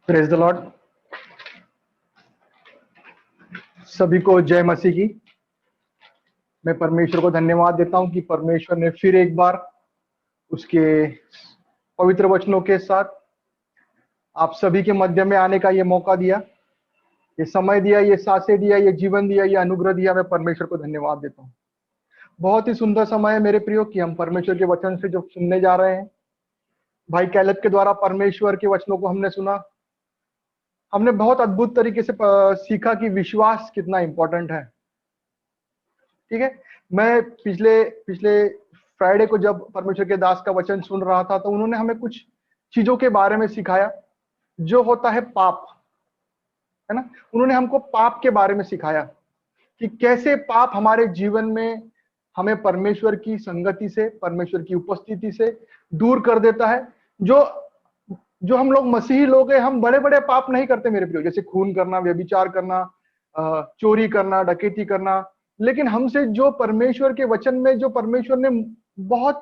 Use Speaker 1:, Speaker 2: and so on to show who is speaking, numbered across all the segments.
Speaker 1: Praise the Lord. सभी को जय मसीह की। मैं परमेश्वर को धन्यवाद देता हूं कि परमेश्वर ने फिर एक बार उसके पवित्र वचनों के साथ आप सभी के मध्य में आने का ये मौका दिया, ये समय दिया, ये सांसें दिया, ये जीवन दिया, ये अनुग्रह दिया। मैं परमेश्वर को धन्यवाद देता हूं। बहुत ही सुंदर समय है मेरे प्रियो कि हम परमेश्वर के वचन से जो सुनने जा रहे हैं। भाई कैलेब के द्वारा परमेश्वर के वचनों को हमने सुना। हमने बहुत अद्भुत तरीके से सीखा कि विश्वास कितना इंपॉर्टेंट है। ठीक है। मैं पिछले पिछले फ्राइडे को जब परमेश्वर के दास का वचन सुन रहा था तो उन्होंने हमें कुछ चीजों के बारे में सिखाया, जो होता है पाप, है ना। उन्होंने हमको पाप के बारे में सिखाया कि कैसे पाप हमारे जीवन में हमें परमेश्वर की संगति से, परमेश्वर की उपस्थिति से दूर कर देता है। जो जो हम लोग मसीही लोग हैं, हम बड़े बड़े पाप नहीं करते मेरे प्रियो, जैसे खून करना, व्यभिचार करना, चोरी करना, डकैती करना। लेकिन हमसे जो परमेश्वर के वचन में जो परमेश्वर ने बहुत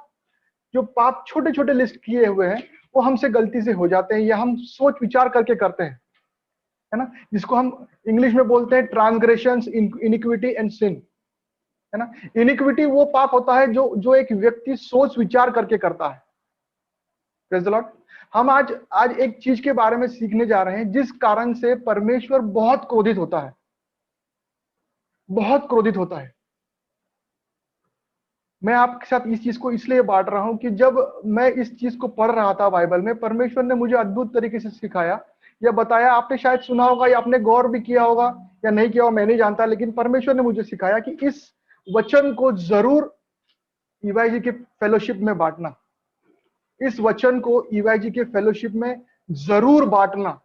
Speaker 1: जो पाप छोटे छोटे लिस्ट किए हुए हैं, वो हमसे गलती से हो जाते हैं या हम सोच विचार करके करते हैं, है ना। जिसको हम इंग्लिश में बोलते हैं ट्रांसग्रेशंस, इनिक्विटी एंड सिन, है ना। इनिक्विटी वो पाप होता है जो जो एक व्यक्ति सोच विचार करके करता है। Praise the Lord. हम आज एक चीज के बारे में सीखने जा रहे हैं जिस कारण से परमेश्वर बहुत क्रोधित होता है, बहुत क्रोधित होता है। मैं आपके साथ इस चीज को इसलिए बांट रहा हूं कि जब मैं इस चीज को पढ़ रहा था बाइबल में, परमेश्वर ने मुझे अद्भुत तरीके से सिखाया या बताया। आपने शायद सुना होगा या आपने गौर भी किया होगा या नहीं किया होगा, मैं नहीं जानता, लेकिन परमेश्वर ने मुझे सिखाया कि इस वचन को जरूर ईवाईजी के फेलोशिप में बांटना। इस वचन को ईवाईजी के फेलोशिप में जरूर बांटना।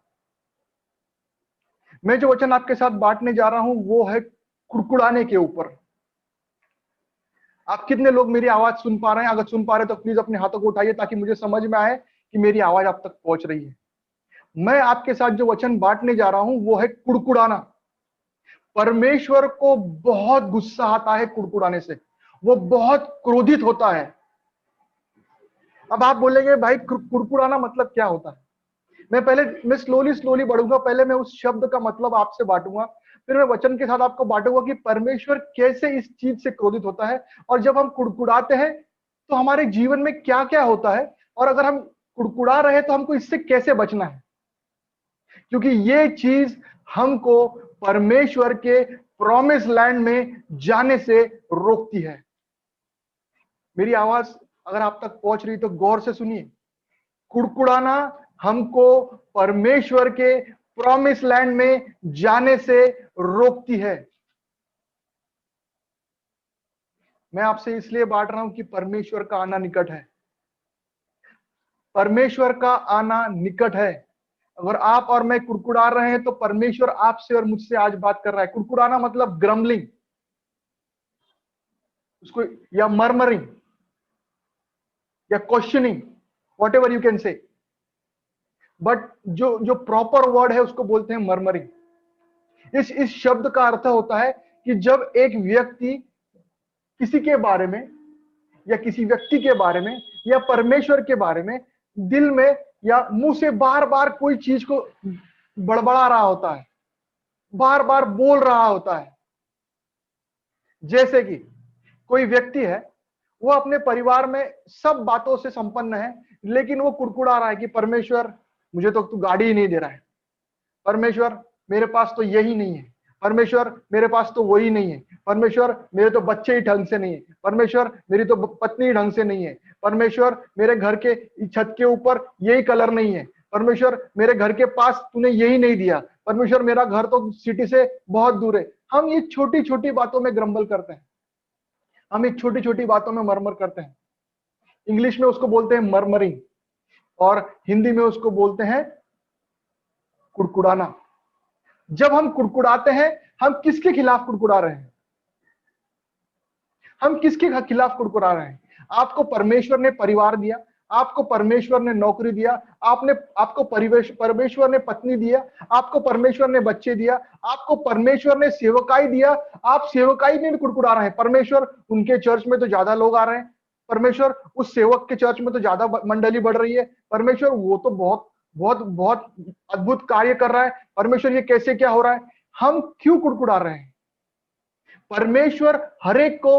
Speaker 1: मैं जो वचन आपके साथ बांटने जा रहा हूं वो है कुड़कुड़ाने के ऊपर। आप कितने लोग मेरी आवाज सुन पा रहे हैं? अगर सुन पा रहे हैं तो प्लीज अपने हाथों को उठाइए ताकि मुझे समझ में आए कि मेरी आवाज आप तक पहुंच रही है। मैं आपके साथ जो वचन बांटने जा रहा हूं वो है कुड़कुड़ाना। परमेश्वर को बहुत गुस्सा आता है कुड़कुड़ाने से, वो बहुत क्रोधित होता है। अब आप बोलेंगे भाई कुड़कुड़ाना मतलब क्या होता है? मैं स्लोली बढ़ूंगा। पहले मैं उस शब्द का मतलब आपसे बांटूंगा, फिर मैं वचन के साथ आपको बांटूंगा कि परमेश्वर कैसे इस चीज से क्रोधित होता है, और जब हम कुड़कुड़ाते हैं तो हमारे जीवन में क्या क्या होता है, और अगर हम कुड़कुड़ा रहे तो हमको इससे कैसे बचना है। क्योंकि ये चीज हमको परमेश्वर के प्रॉमिस लैंड में जाने से रोकती है। मेरी आवाज अगर आप तक पहुंच रही तो गौर से सुनिए। कुड़कुड़ाना हमको परमेश्वर के प्रॉमिस लैंड में जाने से रोकती है। मैं आपसे इसलिए बांट रहा हूं कि परमेश्वर का आना निकट है। परमेश्वर का आना निकट है। अगर आप और मैं कुड़कुड़ा रहे हैं तो परमेश्वर आपसे और मुझसे आज बात कर रहा है। कुड़कुड़ाना मतलब ग्रम्बलिंग उसको, या मर्मरिंग, या questioning, what ever you can say, but जो जो प्रॉपर वर्ड है उसको बोलते हैं मर्मरिंग। इस शब्द का अर्थ होता है कि जब एक व्यक्ति किसी के बारे में या किसी व्यक्ति के बारे में या परमेश्वर के बारे में दिल में या मुंह से बार बार कोई चीज को बड़बड़ा रहा होता है, बार बार बोल रहा होता है। जैसे कि कोई व्यक्ति है, वो अपने परिवार में सब बातों से संपन्न है, लेकिन वो कुड़कुड़ा रहा है कि परमेश्वर मुझे तो तू गाड़ी ही नहीं दे रहा है, परमेश्वर मेरे पास तो यही नहीं है, परमेश्वर मेरे पास तो वही नहीं है, परमेश्वर मेरे तो बच्चे ही ढंग से नहीं है, परमेश्वर मेरी तो पत्नी ढंग से नहीं है, परमेश्वर मेरे घर के छत के ऊपर यही कलर नहीं है, परमेश्वर मेरे घर के पास तूने यही नहीं दिया, परमेश्वर मेरा घर तो सिटी से बहुत दूर है। हम ये छोटी छोटी बातों में ग्रम्बल करते हैं, हम ये छोटी छोटी बातों में मरमर करते हैं। इंग्लिश में उसको बोलते हैं मरमरिंग, और हिंदी में उसको बोलते हैं कुड़कुड़ाना। जब हम कुड़कुड़ाते हैं, हम किसके खिलाफ कुड़कुड़ा रहे हैं? हम किसके खिलाफ कुड़कुड़ा रहे हैं? आपको परमेश्वर ने परिवार दिया, आपको परमेश्वर ने नौकरी दिया, आपको परमेश्वर ने पत्नी दिया, आपको परमेश्वर ने बच्चे दिया, आपको परमेश्वर ने सेवकाई दिया। आप सेवकाई में भी कुड़कुड़ा रहे हैं। परमेश्वर उनके चर्च में तो ज्यादा लोग आ रहे हैं, परमेश्वर उस सेवक के चर्च में तो ज्यादा मंडली बढ़ रही है, परमेश्वर वो तो बहुत बहुत बहुत अद्भुत कार्य कर रहा है, परमेश्वर ये कैसे क्या हो रहा है, हम क्यों कुड़कुड़ा रहे हैं? परमेश्वर हर एक को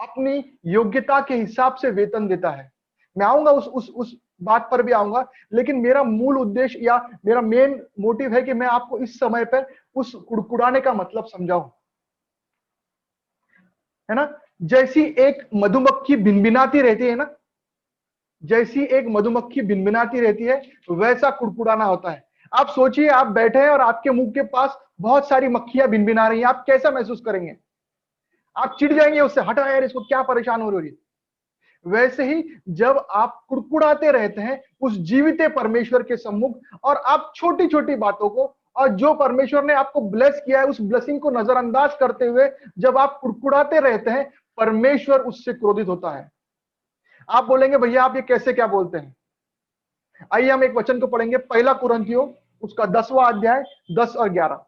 Speaker 1: अपनी योग्यता के हिसाब से वेतन देता है। मैं आऊंगा उस बात पर भी आऊंगा, लेकिन मेरा मूल उद्देश्य या मेरा मेन मोटिव है कि मैं आपको इस समय पर उस कुड़कुड़ाने का मतलब समझाऊं, है ना। जैसी एक मधुमक्खी भिनभिनाती रहती है ना, जैसी एक मधुमक्खी भिनभिनाती रहती है, वैसा कुड़कुड़ाना होता है। आप सोचिए, आप बैठे हैं और आपके मुंह के पास बहुत सारी मक्खियां भिनभिना रही हैं, आप कैसा महसूस करेंगे? आप चिढ़ जाएंगे उससे, हटा यार इसको, क्या परेशान हो रही है। वैसे ही जब आप कुड़कुड़ाते रहते हैं उस जीवित परमेश्वर के सम्मुख, और आप छोटी छोटी बातों को और जो परमेश्वर ने आपको ब्लेस किया है उस ब्लेसिंग को नजरअंदाज करते हुए जब आप कुड़कुड़ाते रहते हैं, परमेश्वर उससे क्रोधित होता है। आप बोलेंगे भैया आप ये कैसे क्या बोलते हैं? आइए हम एक वचन को पढ़ेंगे, पहला कुरिन्थियों उसका 10वां अध्याय 10 और 11।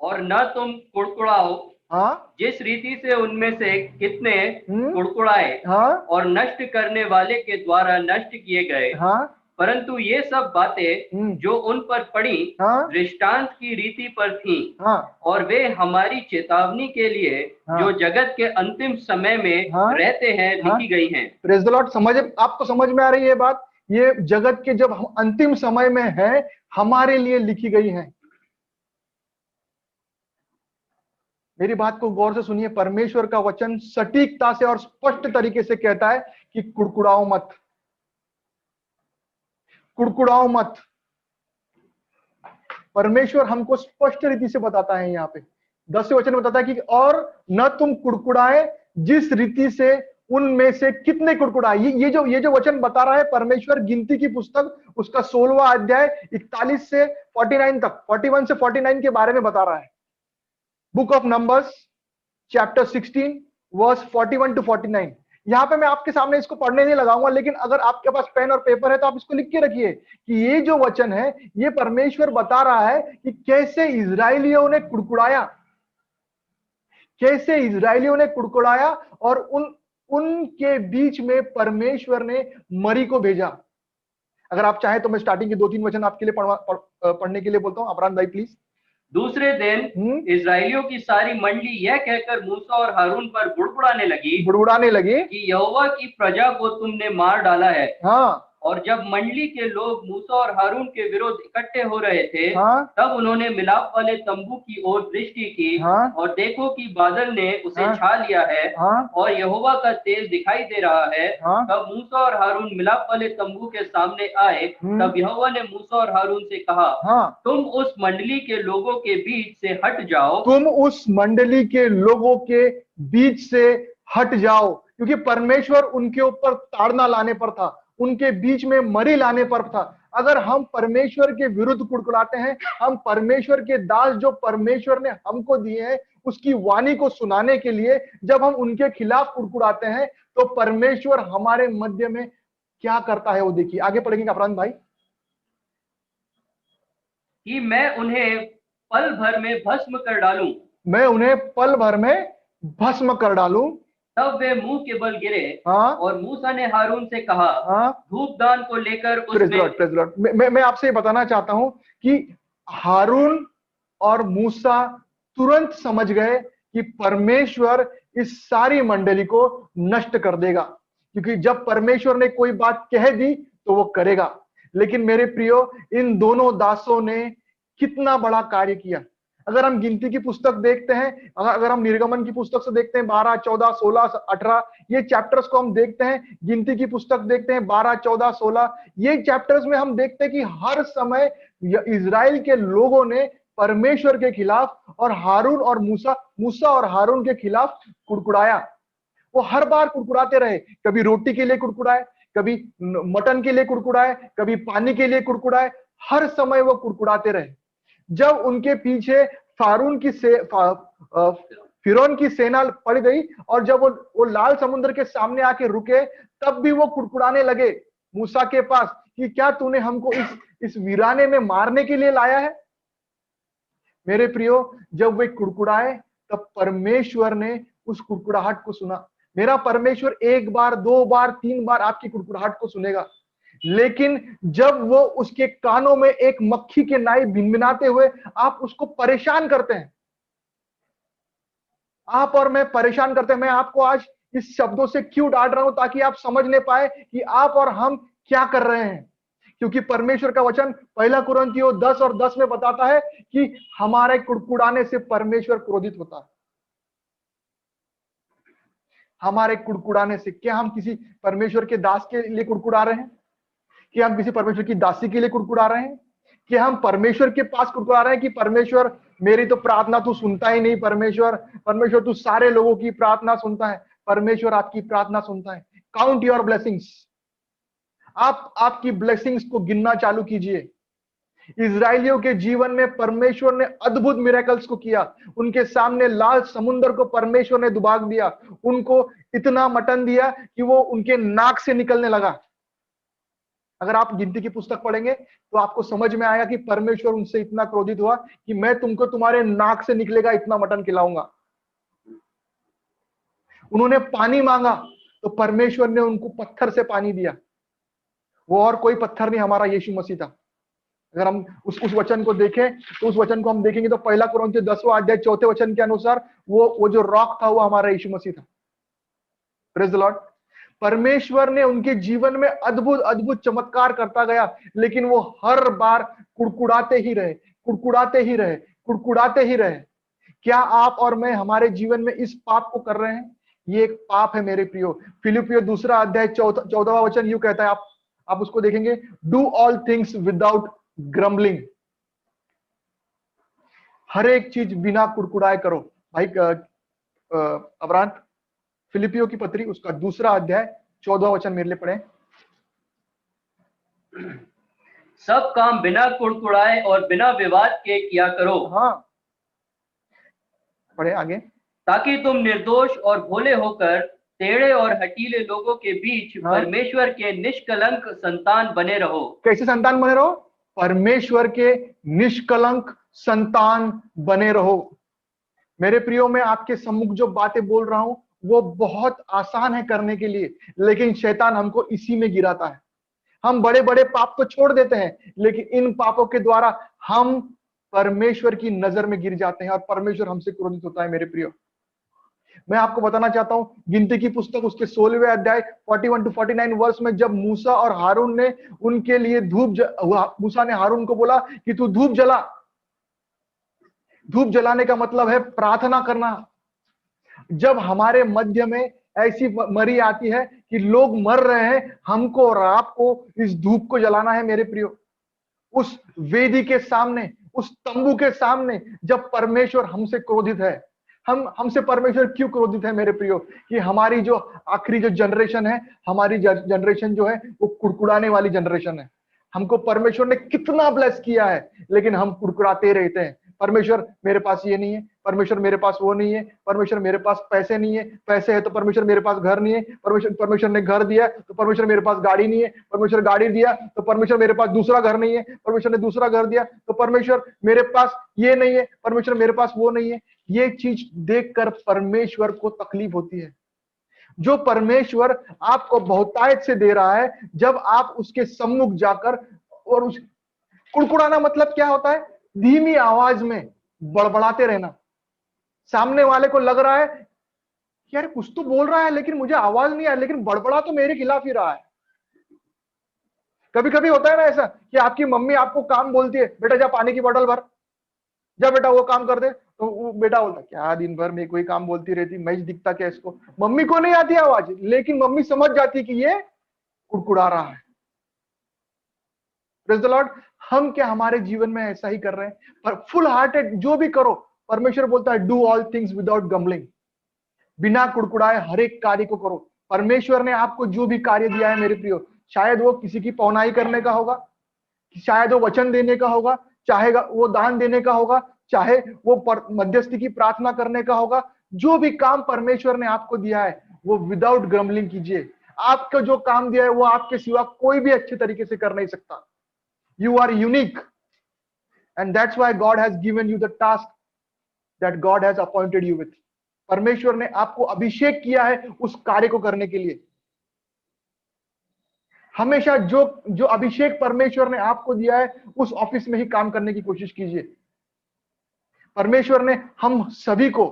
Speaker 2: और न तुम कुड़कुड़ाओ,
Speaker 1: हाँ,
Speaker 2: जिस रीति से उनमें से कितने
Speaker 1: हम्म,
Speaker 2: कुड़कुड़ाए
Speaker 1: हाँ,
Speaker 2: और नष्ट करने वाले के द्वारा नष्ट किए गए।
Speaker 1: हाँ,
Speaker 2: परंतु ये सब बातें जो उन पर पड़ी
Speaker 1: हाँ,
Speaker 2: दृष्टांत की रीति पर थीं,
Speaker 1: हाँ,
Speaker 2: और वे हमारी चेतावनी के लिए
Speaker 1: हाँ,
Speaker 2: जो जगत के अंतिम समय में
Speaker 1: हाँ,
Speaker 2: रहते हैं
Speaker 1: हाँ।
Speaker 2: लिखी गई हैं।
Speaker 1: Praise the Lord. समझ, आपको समझ में आ रही है ये बात? ये जगत के जब हम अंतिम समय में है, हमारे लिए लिखी गई है। मेरी बात को गौर से सुनिए, परमेश्वर का वचन सटीकता से और स्पष्ट तरीके से कहता है कि कुड़कुड़ाओ मत, कुड़कुड़ाओ मत। परमेश्वर हमको स्पष्ट रीति से बताता है यहाँ पे 10वें वचन में बताता है कि और न तुम कुड़कुड़ाए जिस रीति से उनमें से कितने कुड़कुड़ाए। ये जो वचन बता रहा है परमेश्वर, गिनती की पुस्तक उसका 16वां अध्याय 41 से 49 तक, 41 से 49 के बारे में बता रहा है। Book of Numbers chapter 16 verse 41 to 49। यहाँ पे मैं आपके सामने इसको पढ़ने नहीं लगाऊंगा, लेकिन अगर आपके पास पेन और पेपर है तो आप इसको लिख के रखिए कि ये जो वचन है ये परमेश्वर बता रहा है कि कैसे इजरायलियों ने कुड़कुड़ाया, कैसे इजरायलियों ने कुड़कुड़ाया, और उनके बीच में परमेश्वर ने मरी को भेजा। अगर आप चाहें तो मैं स्टार्टिंग के 2-3 वचन आपके लिए पढ़ने के लिए बोलता हूं। अबरान भाई प्लीज।
Speaker 2: दूसरे दिन इजराइलियों की सारी मंडली यह कहकर मूसा और हारून पर बुड़बुड़ाने लगी कि यहोवा की प्रजा को तुमने मार डाला है।
Speaker 1: हाँ।
Speaker 2: और जब मंडली के लोग मूसा और हारून के विरुद्ध इकट्ठे हो रहे थे,
Speaker 1: हाँ,
Speaker 2: तब उन्होंने मिलाप वाले तंबू की ओर दृष्टि की,
Speaker 1: हाँ,
Speaker 2: और देखो कि बादल ने उसे
Speaker 1: हाँ,
Speaker 2: छा लिया है,
Speaker 1: हाँ,
Speaker 2: और यहोवा का तेज दिखाई दे रहा है।
Speaker 1: हाँ,
Speaker 2: तब मूसा और हारून मिलाप वाले तंबू के सामने आए। तब यहोवा ने मूसा और हारून से कहा,
Speaker 1: हाँ,
Speaker 2: तुम उस मंडली के लोगों के बीच से हट जाओ।
Speaker 1: तुम उस मंडली के लोगों के बीच से हट जाओ, क्योंकि परमेश्वर उनके ऊपर ताड़ना लाने पर था, उनके बीच में मरी लाने पर था। अगर हम परमेश्वर के विरुद्ध कुड़कुड़ाते हैं, हम परमेश्वर के दास जो परमेश्वर ने हमको दिए हैं उसकी वाणी को सुनाने के लिए जब हम उनके खिलाफ कुड़कुड़ाते हैं, तो परमेश्वर हमारे मध्य में क्या करता है वो देखिए। आगे पढ़ेंगे अपराध भाई।
Speaker 2: कि मैं उन्हें पल भर में भस्म कर डालूं।
Speaker 1: मैं उन्हें पल भर में भस्म कर डालूं।
Speaker 2: तब वे मुंह के बल गिरे।
Speaker 1: हाँ,
Speaker 2: और मूसा ने हारून से कहा,
Speaker 1: हाँ,
Speaker 2: धूपदान को लेकर
Speaker 1: प्रेज
Speaker 2: उसमें।
Speaker 1: Lord, praise Lord. मैं आपसे ये बताना चाहता हूं कि हारून और मूसा तुरंत समझ गए कि परमेश्वर इस सारी मंडली को नष्ट कर देगा, क्योंकि जब परमेश्वर ने कोई बात कह दी तो वो करेगा। लेकिन मेरे प्रियो, इन दोनों दासों ने कितना बड़ा कार्य किया। अगर हम गिनती की पुस्तक देखते हैं, अगर हम निर्गमन की पुस्तक से देखते हैं 12, 14, 16, 18, ये चैप्टर्स को हम देखते हैं, गिनती की पुस्तक देखते हैं 12, 14, 16, ये चैप्टर्स में हम देखते हैं कि हर समय इजराइल के लोगों ने परमेश्वर के खिलाफ और हारून और मूसा और हारून के खिलाफ कुड़कुड़ाया। वो हर बार कुड़कुड़ाते रहे, कभी रोटी के लिए कुड़कुड़ाए, कभी मटन के लिए कुड़कुड़ाए, कभी पानी के लिए कुड़कुड़ाए, हर समय वो कुड़कुड़ाते रहे। जब उनके पीछे फारून की फिरौन की सेना पड़ गई और जब वो लाल समुद्र के सामने आके रुके, तब भी वो कुड़कुड़ाने लगे मूसा के पास कि क्या तूने हमको इस वीराने में मारने के लिए लाया है। मेरे प्रियो, जब वे कुड़कुड़ाए तब परमेश्वर ने उस कुड़कुड़ाहट को सुना। मेरा परमेश्वर 1 बार, 2 बार, 3 बार आपकी कुड़कुड़ाहट को सुनेगा, लेकिन जब वो उसके कानों में एक मक्खी के नाई भिनभिनाते हुए आप उसको परेशान करते हैं, आप और मैं परेशान करते हैं। मैं आपको आज इस शब्दों से क्यों डांट रहा हूं, ताकि आप समझ ले पाए कि आप और हम क्या कर रहे हैं। क्योंकि परमेश्वर का वचन पहला कुरिन्थियों 10 और 10 में बताता है कि हमारे कुड़कुड़ाने से परमेश्वर क्रोधित होता है। हमारे कुड़कुड़ाने से, क्या हम किसी परमेश्वर के दास के लिए कुड़कुड़ा रहे हैं? कि हम किसी परमेश्वर की दासी के लिए कुड़कुड़ा रहे हैं? कि हम परमेश्वर के पास कुड़कुड़ा रहे हैं कि परमेश्वर मेरी तो प्रार्थना तू सुनता ही नहीं, परमेश्वर तू सारे लोगों की प्रार्थना सुनता है। परमेश्वर आपकी प्रार्थना सुनता है। Count your blessings. आप आपकी ब्लेसिंग्स को गिनना चालू कीजिए। इजरायलियों के जीवन में परमेश्वर ने अद्भुत मिरेकल्स को किया। उनके सामने लाल समुद्र को परमेश्वर ने दुबाग दिया। उनको इतना मटन दिया कि वो उनके नाक से निकलने लगा। अगर आप गिनती की पुस्तक पढ़ेंगे तो आपको समझ में आया कि परमेश्वर उनसे इतना क्रोधित हुआ कि मैं तुमको तुम्हारे नाक से निकलेगा इतना मटन खिलाऊंगा। उन्होंने पानी मांगा तो परमेश्वर ने उनको पत्थर से पानी दिया। वो और कोई पत्थर नहीं, हमारा यीशु मसीह था। अगर हम उस वचन को देखें तो उस वचन को हम देखेंगे तो पहला कुरिन्थियों 10वां अध्याय 4 वचन के अनुसार वो जो रॉक था वो हमारा यीशु मसीह था। Praise the Lord. परमेश्वर ने उनके जीवन में अद्भुत अद्भुत चमत्कार करता गया, लेकिन वो हर बार कुड़कुड़ाते ही रहे, कुड़कुड़ाते ही रहे, कुड़कुड़ाते ही रहे। क्या आप और मैं हमारे जीवन में इस पाप को कर रहे हैं? ये एक पाप है मेरे प्रियो। फिलिपियो 2 अध्याय 14वां वचन यूं कहता है, आप उसको देखेंगे, do all things without grumbling. हर एक चीज बिना कुड़कुड़ाए करो। भाई अबरान, फिलिपियो की पत्री उसका 2 अध्याय 14वां वचन मेरे लिए पढ़े।
Speaker 2: सब काम बिना कुड़कुड़ाए और बिना विवाद के किया करो।
Speaker 1: हाँ, पढ़े आगे।
Speaker 2: ताकि तुम निर्दोष और भोले होकर टेढ़े और हठीले लोगों के बीच परमेश्वर के निष्कलंक संतान बने रहो।
Speaker 1: कैसे संतान बने रहो? परमेश्वर के निष्कलंक संतान बने रहो। मेरे प्रियो, मैं आपके सम्मुख जो बातें बोल रहा हूं वो बहुत आसान है करने के लिए, लेकिन शैतान हमको इसी में गिराता है। हम बड़े बड़े पाप तो छोड़ देते हैं, लेकिन इन पापों के द्वारा हम परमेश्वर की नजर में गिर जाते हैं और परमेश्वर हमसे क्रोधित होता है। मेरे प्रियो, मैं आपको बताना चाहता हूं, गिनती की पुस्तक उसके 16वें अध्याय 41 to 49 वर्ष में जब मूसा और हारून ने उनके लिए मूसा ने हारून को बोला कि तू धूप जला। धूप जलाने का मतलब है प्रार्थना करना। जब हमारे मध्य में ऐसी मरी आती है कि लोग मर रहे हैं, हमको और आपको इस धूप को जलाना है। मेरे प्रियो, उस वेदी के सामने, उस तंबू के सामने जब परमेश्वर हमसे क्रोधित है, हमसे परमेश्वर क्यों क्रोधित है मेरे प्रियो? कि हमारी जो आखिरी जो जनरेशन है, हमारी जनरेशन जो है वो कुड़कुड़ाने वाली जनरेशन है। हमको परमेश्वर ने कितना ब्लेस किया है, लेकिन हम कुड़कुड़ाते रहते हैं। परमेश्वर मेरे पास ये नहीं है, परमेश्वर मेरे पास वो नहीं है, परमेश्वर मेरे पास पैसे नहीं है, पैसे है तो परमेश्वर मेरे पास घर नहीं है, परमेश्वर ने घर दिया तो परमेश्वर मेरे पास गाड़ी नहीं है, परमेश्वर गाड़ी दिया तो परमेश्वर मेरे पास दूसरा घर नहीं है, परमेश्वर ने दूसरा घर दिया तो परमेश्वर मेरे पास ये नहीं है, परमेश्वर मेरे पास वो नहीं है। ये चीज देखकर परमेश्वर को तकलीफ होती है। जो परमेश्वर आपको बहुतायत से दे रहा है, जब आप उसके सम्मुख जाकर और उस कुड़कुड़ाना मतलब क्या होता है? धीमी आवाज में बड़बड़ाते रहना। सामने वाले को लग रहा है यार कुछ तो बोल रहा है लेकिन मुझे आवाज नहीं आ रही, लेकिन बड़बड़ा तो मेरे खिलाफ ही रहा है। कभी कभी होता है ना ऐसा कि आपकी मम्मी आपको काम बोलती है, बेटा जा पानी की बोतल भर, जा बेटा वो काम कर दे, तो वो बेटा बोलता क्या दिन भर में कोई काम बोलती रहती, मैच दिखता क्या इसको। मम्मी को नहीं आती आवाज, लेकिन मम्मी समझ जाती कि ये कुड़कुड़ा रहा है। Praise the Lord. हम क्या हमारे जीवन में ऐसा ही कर रहे हैं? पर फुल हार्टेड जो भी करो, परमेश्वर बोलता है डू ऑल थिंग्स विदाउट गम्बलिंग। बिना कुड़कुड़ाए हर एक कार्य को करो। परमेश्वर ने आपको जो भी कार्य दिया है मेरे प्रियो, शायद वो किसी की पौनाई करने का होगा, शायद वो वचन देने का होगा, चाहे वो दान देने का होगा, चाहे वो मध्यस्थी की प्रार्थना करने का होगा। जो भी काम परमेश्वर ने आपको दिया है वो विदाउट ग्रम्बलिंग कीजिए। आपको जो काम दिया है वो आपके सिवा कोई भी अच्छे तरीके से कर नहीं सकता। You are unique, and that's why God has given you the task that God has appointed you with. परमेश्वर ने आपको अभिषेक किया है उस कार्य को करने के लिए। हमेशा जो जो अभिषेक परमेश्वर ने आपको दिया है उस ऑफिस में ही काम करने की कोशिश कीजिए। परमेश्वर ने हम सभी को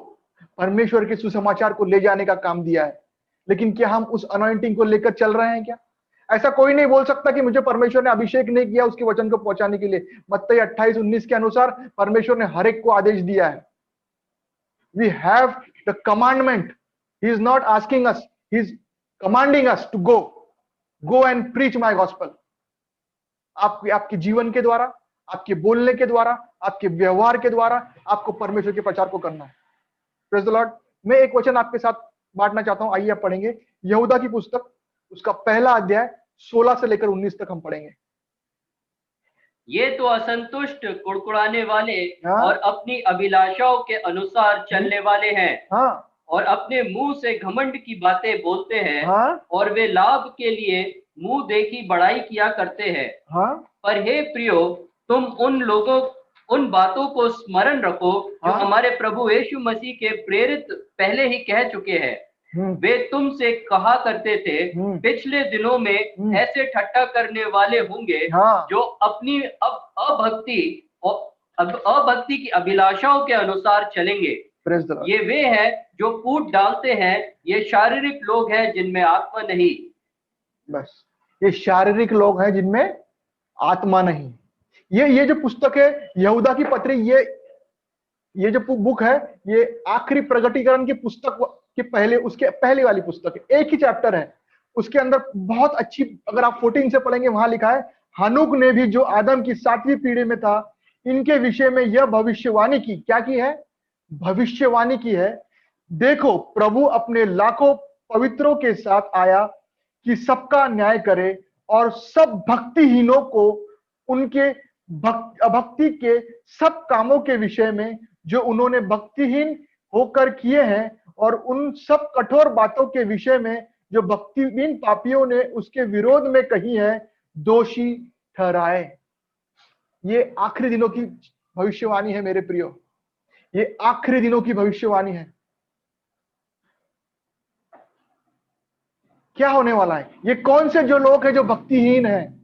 Speaker 1: परमेश्वर के सुसमाचार को ले जाने का काम दिया है, लेकिन क्या हम उस अनॉइंटिंग को लेकर चल रहे हैं क्या? ऐसा कोई नहीं बोल सकता कि मुझे परमेश्वर ने अभिषेक नहीं किया उसके वचन को पहुंचाने के लिए। मत्ती 28:19 के अनुसार परमेश्वर ने हर एक को आदेश दिया है। We have the commandment. He is not asking us, he is commanding us to go and preach my gospel. आपके जीवन के द्वारा, आपके बोलने के द्वारा, आपके व्यवहार के द्वारा आपको परमेश्वर के प्रचार को करना है। Praise the Lord. मैं एक वचन आपके साथ बांटना चाहता हूं, आइए आप पढ़ेंगे यहूदा की पुस्तक, उसका पहला अध्याय 16 से लेकर 19 तक हम पढ़ेंगे।
Speaker 2: ये तो असंतुष्ट, कुड़कुड़ाने वाले और अपनी अभिलाषाओं के अनुसार चलने वाले हैं और अपने मुंह से घमंड की बातें बोलते हैं और वे लाभ के लिए मुंह देखी बड़ाई किया करते हैं। पर हे प्रियो, तुम उन बातों को स्मरण रखो जो हमारे प्रभु यीशु मसीह के प्रेरित पहले ही कह चुके हैं। वे तुमसे कहा करते थे, पिछले दिनों में ऐसे ठट्ठा करने वाले होंगे जो अपनी अभक्ति की अभिलाषाओं के अनुसार चलेंगे। ये वे हैं जो फूट डालते हैं, ये शारीरिक लोग हैं जिनमें आत्मा नहीं।
Speaker 1: बस ये शारीरिक लोग हैं जिनमें आत्मा नहीं। ये जो पुस्तक है यहूदा की पत्री, ये जो बुक है ये आखिरी प्रगटीकरण की पुस्तक के उसके पहले वाली पुस्तक है। एक ही चैप्टर है, उसके अंदर बहुत अच्छी, अगर आप 14 से पढ़ेंगे वहां लिखा है, हनूक ने भी जो आदम की 7वीं पीढ़ी में था, इनके विषय में यह भविष्यवाणी की। क्या की है? भविष्यवाणी की है। देखो, प्रभु अपने लाखों पवित्रों के साथ आया कि सबका न्याय करे और सब भक्तिहीनों को उनके अभक्ति के सब कामों के विषय में जो उन्होंने भक्तिहीन होकर किए हैं और उन सब कठोर बातों के विषय में जो भक्तिहीन पापियों ने उसके विरोध में कही है, दोषी ठहराए। ये आखिरी दिनों की भविष्यवाणी है मेरे प्रियो, ये आखिरी दिनों की भविष्यवाणी है। क्या होने वाला है? ये कौन से जो लोग हैं जो भक्तिहीन हैं?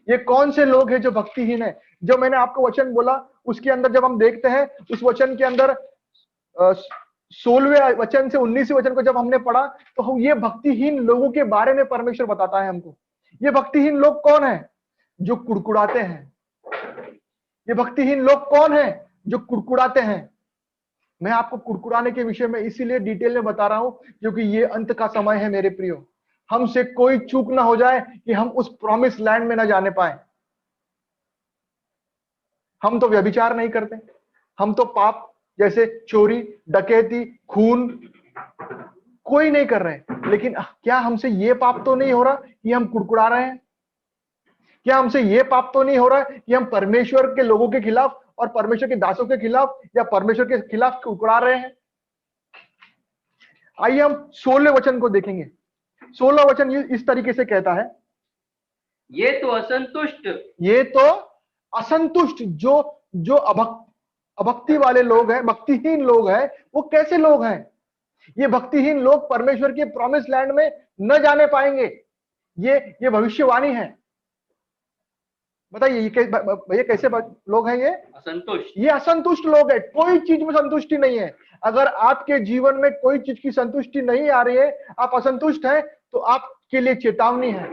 Speaker 1: ये कौन से लोग हैं जो भक्तिहीन है? जो मैंने आपको वचन बोला उसके अंदर जब हम देखते हैं, उस वचन के अंदर 16वें वचन से 19वें वचन को जब हमने पढ़ा तो ये भक्तिहीन लोगों के बारे में परमेश्वर बताता है हमको। ये भक्तिहीन लोग कौन है? जो कुड़कुड़ाते हैं। ये भक्तिहीन लोग कौन है? जो कुड़कुड़ाते हैं। मैं आपको कुड़कुड़ाने के विषय में इसीलिए डिटेल में बता रहा हूं क्योंकि ये अंत का समय है मेरे प्रियो। हमसे कोई चूक ना हो जाए कि हम उस प्रॉमिस लैंड में ना जाने पाए। हम तो व्यभिचार नहीं करते, हम तो पाप जैसे चोरी, डकैती, खून कोई नहीं कर रहे, लेकिन क्या हमसे ये पाप तो नहीं हो रहा कि हम कुड़कुड़ा रहे हैं? क्या हमसे ये पाप तो नहीं हो रहा कि हम परमेश्वर के लोगों के खिलाफ और परमेश्वर के दासों के खिलाफ या परमेश्वर के खिलाफ कुड़कुड़ा रहे हैं? आइए हम 16वें वचन को देखेंगे। 16वां वचन इस तरीके से कहता है,
Speaker 2: ये तो
Speaker 1: असंतुष्ट जो अभक्ति वाले लोग हैं, भक्तिहीन लोग हैं, वो कैसे लोग हैं? ये भक्तिहीन लोग परमेश्वर के प्रॉमिस लैंड में न जाने पाएंगे। ये भविष्यवाणी है। बताइए ये कैसे लोग हैं? ये असंतुष्ट लोग हैं। कोई चीज में संतुष्टि नहीं है। अगर आपके जीवन में कोई चीज की संतुष्टि नहीं आ रही है, आप असंतुष्ट हैं, तो आपके लिए चेतावनी है।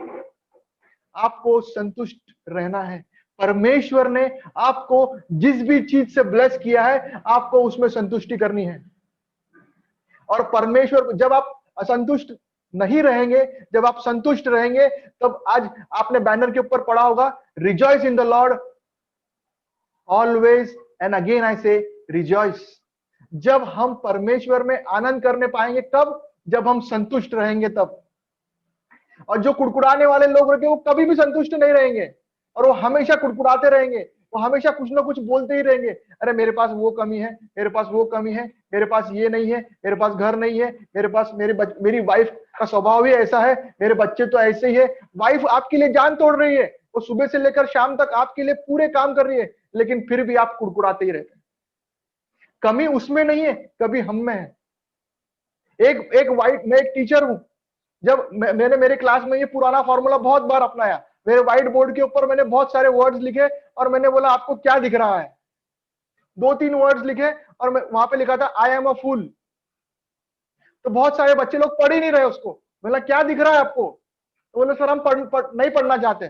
Speaker 1: आपको संतुष्ट रहना है। परमेश्वर ने आपको जिस भी चीज से ब्लेस किया है, आपको उसमें संतुष्टि करनी है। और परमेश्वर, जब आप असंतुष्ट नहीं रहेंगे, जब आप संतुष्ट रहेंगे, तब आज आपने बैनर के ऊपर पढ़ा होगा, rejoice in the Lord always, and again I से रिजॉइस। जब हम परमेश्वर में आनंद करने पाएंगे, कब? जब हम संतुष्ट रहेंगे तब। और जो कुड़कुड़ाने वाले लोग रहते हैं, वो कभी भी संतुष्ट नहीं रहेंगे और वो हमेशा कुड़कुड़ाते रहेंगे। वो हमेशा कुछ ना कुछ बोलते ही रहेंगे। अरे मेरे पास वो कमी है, मेरे पास वो कमी है, मेरे पास ये नहीं है, मेरे पास घर नहीं है, मेरे पास मेरी वाइफ का स्वभाव ही ऐसा है, मेरे बच्चे तो ऐसे ही है। वाइफ आपके लिए जान तोड़ रही है, वो सुबह से लेकर शाम तक आपके लिए पूरे काम कर रही है, लेकिन फिर भी आप कुड़कुड़ाते ही रहते हैं। कमी उसमें नहीं है, कभी हम में है। मैं एक टीचर हूं, जब मैंने मेरे क्लास में ये पुराना फॉर्मूला बहुत बार अपनाया, मेरे व्हाइट बोर्ड के ऊपर मैंने बहुत सारे वर्ड्स लिखे और मैंने बोला आपको क्या दिख रहा है, 2-3 वर्ड्स लिखे और मैं वहां पे लिखा था आई एम अ फूल। तो बहुत सारे बच्चे लोग पढ़ ही नहीं रहे उसको। बोला क्या दिख रहा है आपको? तो बोले सर हम नहीं पढ़ना चाहते।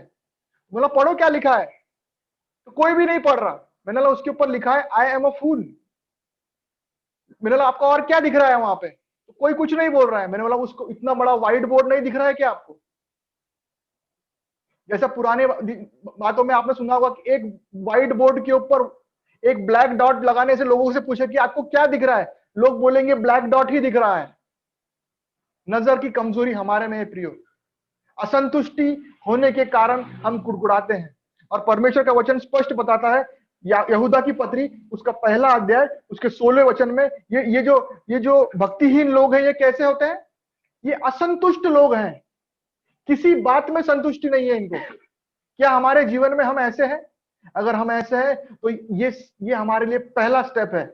Speaker 1: बोला पढ़ो क्या लिखा है। तो कोई भी नहीं पढ़ रहा। मैंने बोला उसके ऊपर लिखा है आई एम अ फूल। मैंने बोला आपको और क्या दिख रहा है वहां पे? तो कोई कुछ नहीं बोल रहा है। मैंने बोला उसको इतना बड़ा व्हाइट बोर्ड नहीं दिख रहा है क्या आपको? जैसा पुराने बातों में आपने सुना होगा कि एक व्हाइट बोर्ड के ऊपर एक ब्लैक डॉट लगाने से लोगों से पूछे कि आपको क्या दिख रहा है, लोग बोलेंगे ब्लैक डॉट ही दिख रहा है। नजर की कमजोरी हमारे में है प्रियो। असंतुष्टि होने के कारण हम कुड़कुड़ाते हैं और परमेश्वर का वचन स्पष्ट बताता है, यहूदा की पत्री उसका 1 अध्याय उसके 16वें वचन में, ये जो भक्तिहीन लोग हैं ये कैसे होते हैं? ये असंतुष्ट लोग हैं, किसी बात में संतुष्टि नहीं है इनको। क्या हमारे जीवन में हम ऐसे हैं? अगर हम ऐसे हैं तो ये हमारे लिए पहला स्टेप है।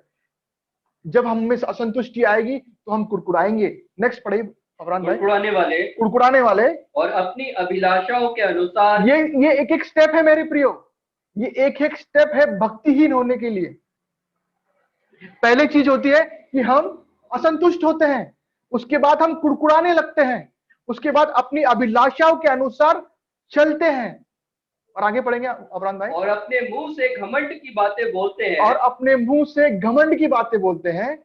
Speaker 1: जब हम में असंतुष्टि आएगी तो हम कुड़कुड़ाएंगे। नेक्स्ट पढ़िए अबरान भाई। कुड़कुड़ाने वाले
Speaker 2: और अपनी अभिलाषाओं के अनुसार।
Speaker 1: ये एक एक स्टेप है मेरे प्रियो, ये एक एक स्टेप है भक्तिहीन होने के लिए। पहले चीज होती है कि हम असंतुष्ट होते हैं, उसके बाद हम कुड़कुड़ाने लगते हैं, उसके बाद अपनी अभिलाषाओं के अनुसार चलते हैं। और आगे पढ़ेंगे अबरान भाई।
Speaker 2: और अपने मुंह से घमंड की बातें बोलते हैं।
Speaker 1: और अपने मुंह से घमंड की बातें बोलते हैं।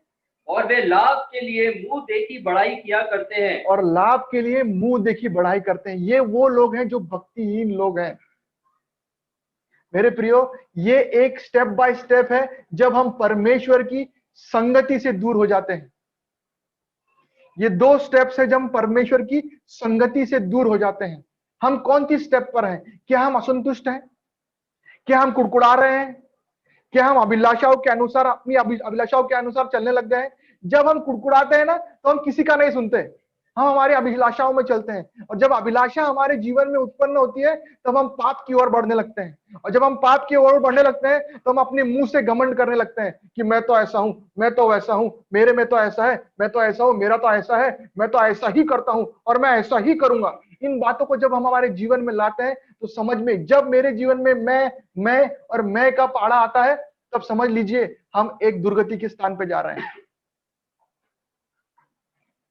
Speaker 2: और वे लाभ के लिए मुंह देखी बढ़ाई किया करते हैं।
Speaker 1: और लाभ के लिए मुंह देखी बढ़ाई करते हैं। ये वो लोग हैं जो भक्तिहीन लोग हैं मेरे प्रियो। ये एक स्टेप बाय स्टेप है जब हम परमेश्वर की संगति से दूर हो जाते हैं। ये 2 स्टेप्स है जब हम परमेश्वर की संगति से दूर हो जाते हैं। हम कौन सी स्टेप पर हैं? क्या हम असंतुष्ट हैं? क्या हम कुड़कुड़ा रहे हैं? क्या हम अभिलाषाओं के अनुसार अपनी अभिलाषाओं के अनुसार चलने लग गए हैं? जब हम कुड़कुड़ाते हैं ना तो हम किसी का नहीं सुनते, हम हमारी अभिलाषाओं में चलते हैं। और जब अभिलाषा हमारे जीवन में उत्पन्न होती है तब हम पाप की ओर बढ़ने लगते हैं। और जब हम पाप की ओर बढ़ने लगते हैं तो हम अपने मुंह से घमंड करने लगते हैं कि मैं तो ऐसा हूं, मैं तो वैसा हूं, मेरे में तो ऐसा है, मैं तो ऐसा हूं, मेरा तो ऐसा है, मैं तो ऐसा ही करता हूं और मैं ऐसा ही करूंगा। इन बातों को जब हम हमारे जीवन में लाते हैं तो समझ में, जब मेरे जीवन में मैं और मैं का पाड़ा आता है तब समझ लीजिए हम एक दुर्गति के स्थान पे जा रहे हैं।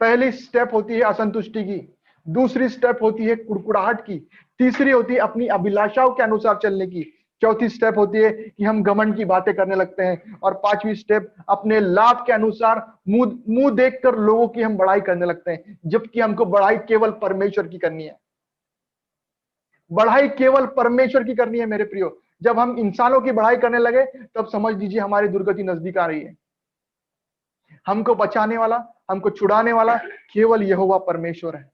Speaker 1: पहली स्टेप होती है असंतुष्टि की, दूसरी स्टेप होती है कुड़कुड़ाहट की, तीसरी होती है अपनी अभिलाषाओं के अनुसार चलने की, चौथी स्टेप होती है कि हम घमंड की बातें करने लगते हैं, और पांचवी स्टेप अपने लाभ के अनुसार मुंह देखकर लोगों की हम बड़ाई करने लगते हैं, जबकि हमको बड़ाई केवल परमेश्वर की करनी है। बढ़ाई केवल परमेश्वर की करनी है मेरे प्रियो। जब हम इंसानों की बढ़ाई करने लगे तब समझ लीजिए हमारी दुर्गति नजदीक आ रही है। हमको बचाने वाला, हमको छुड़ाने वाला केवल यहोवा परमेश्वर है।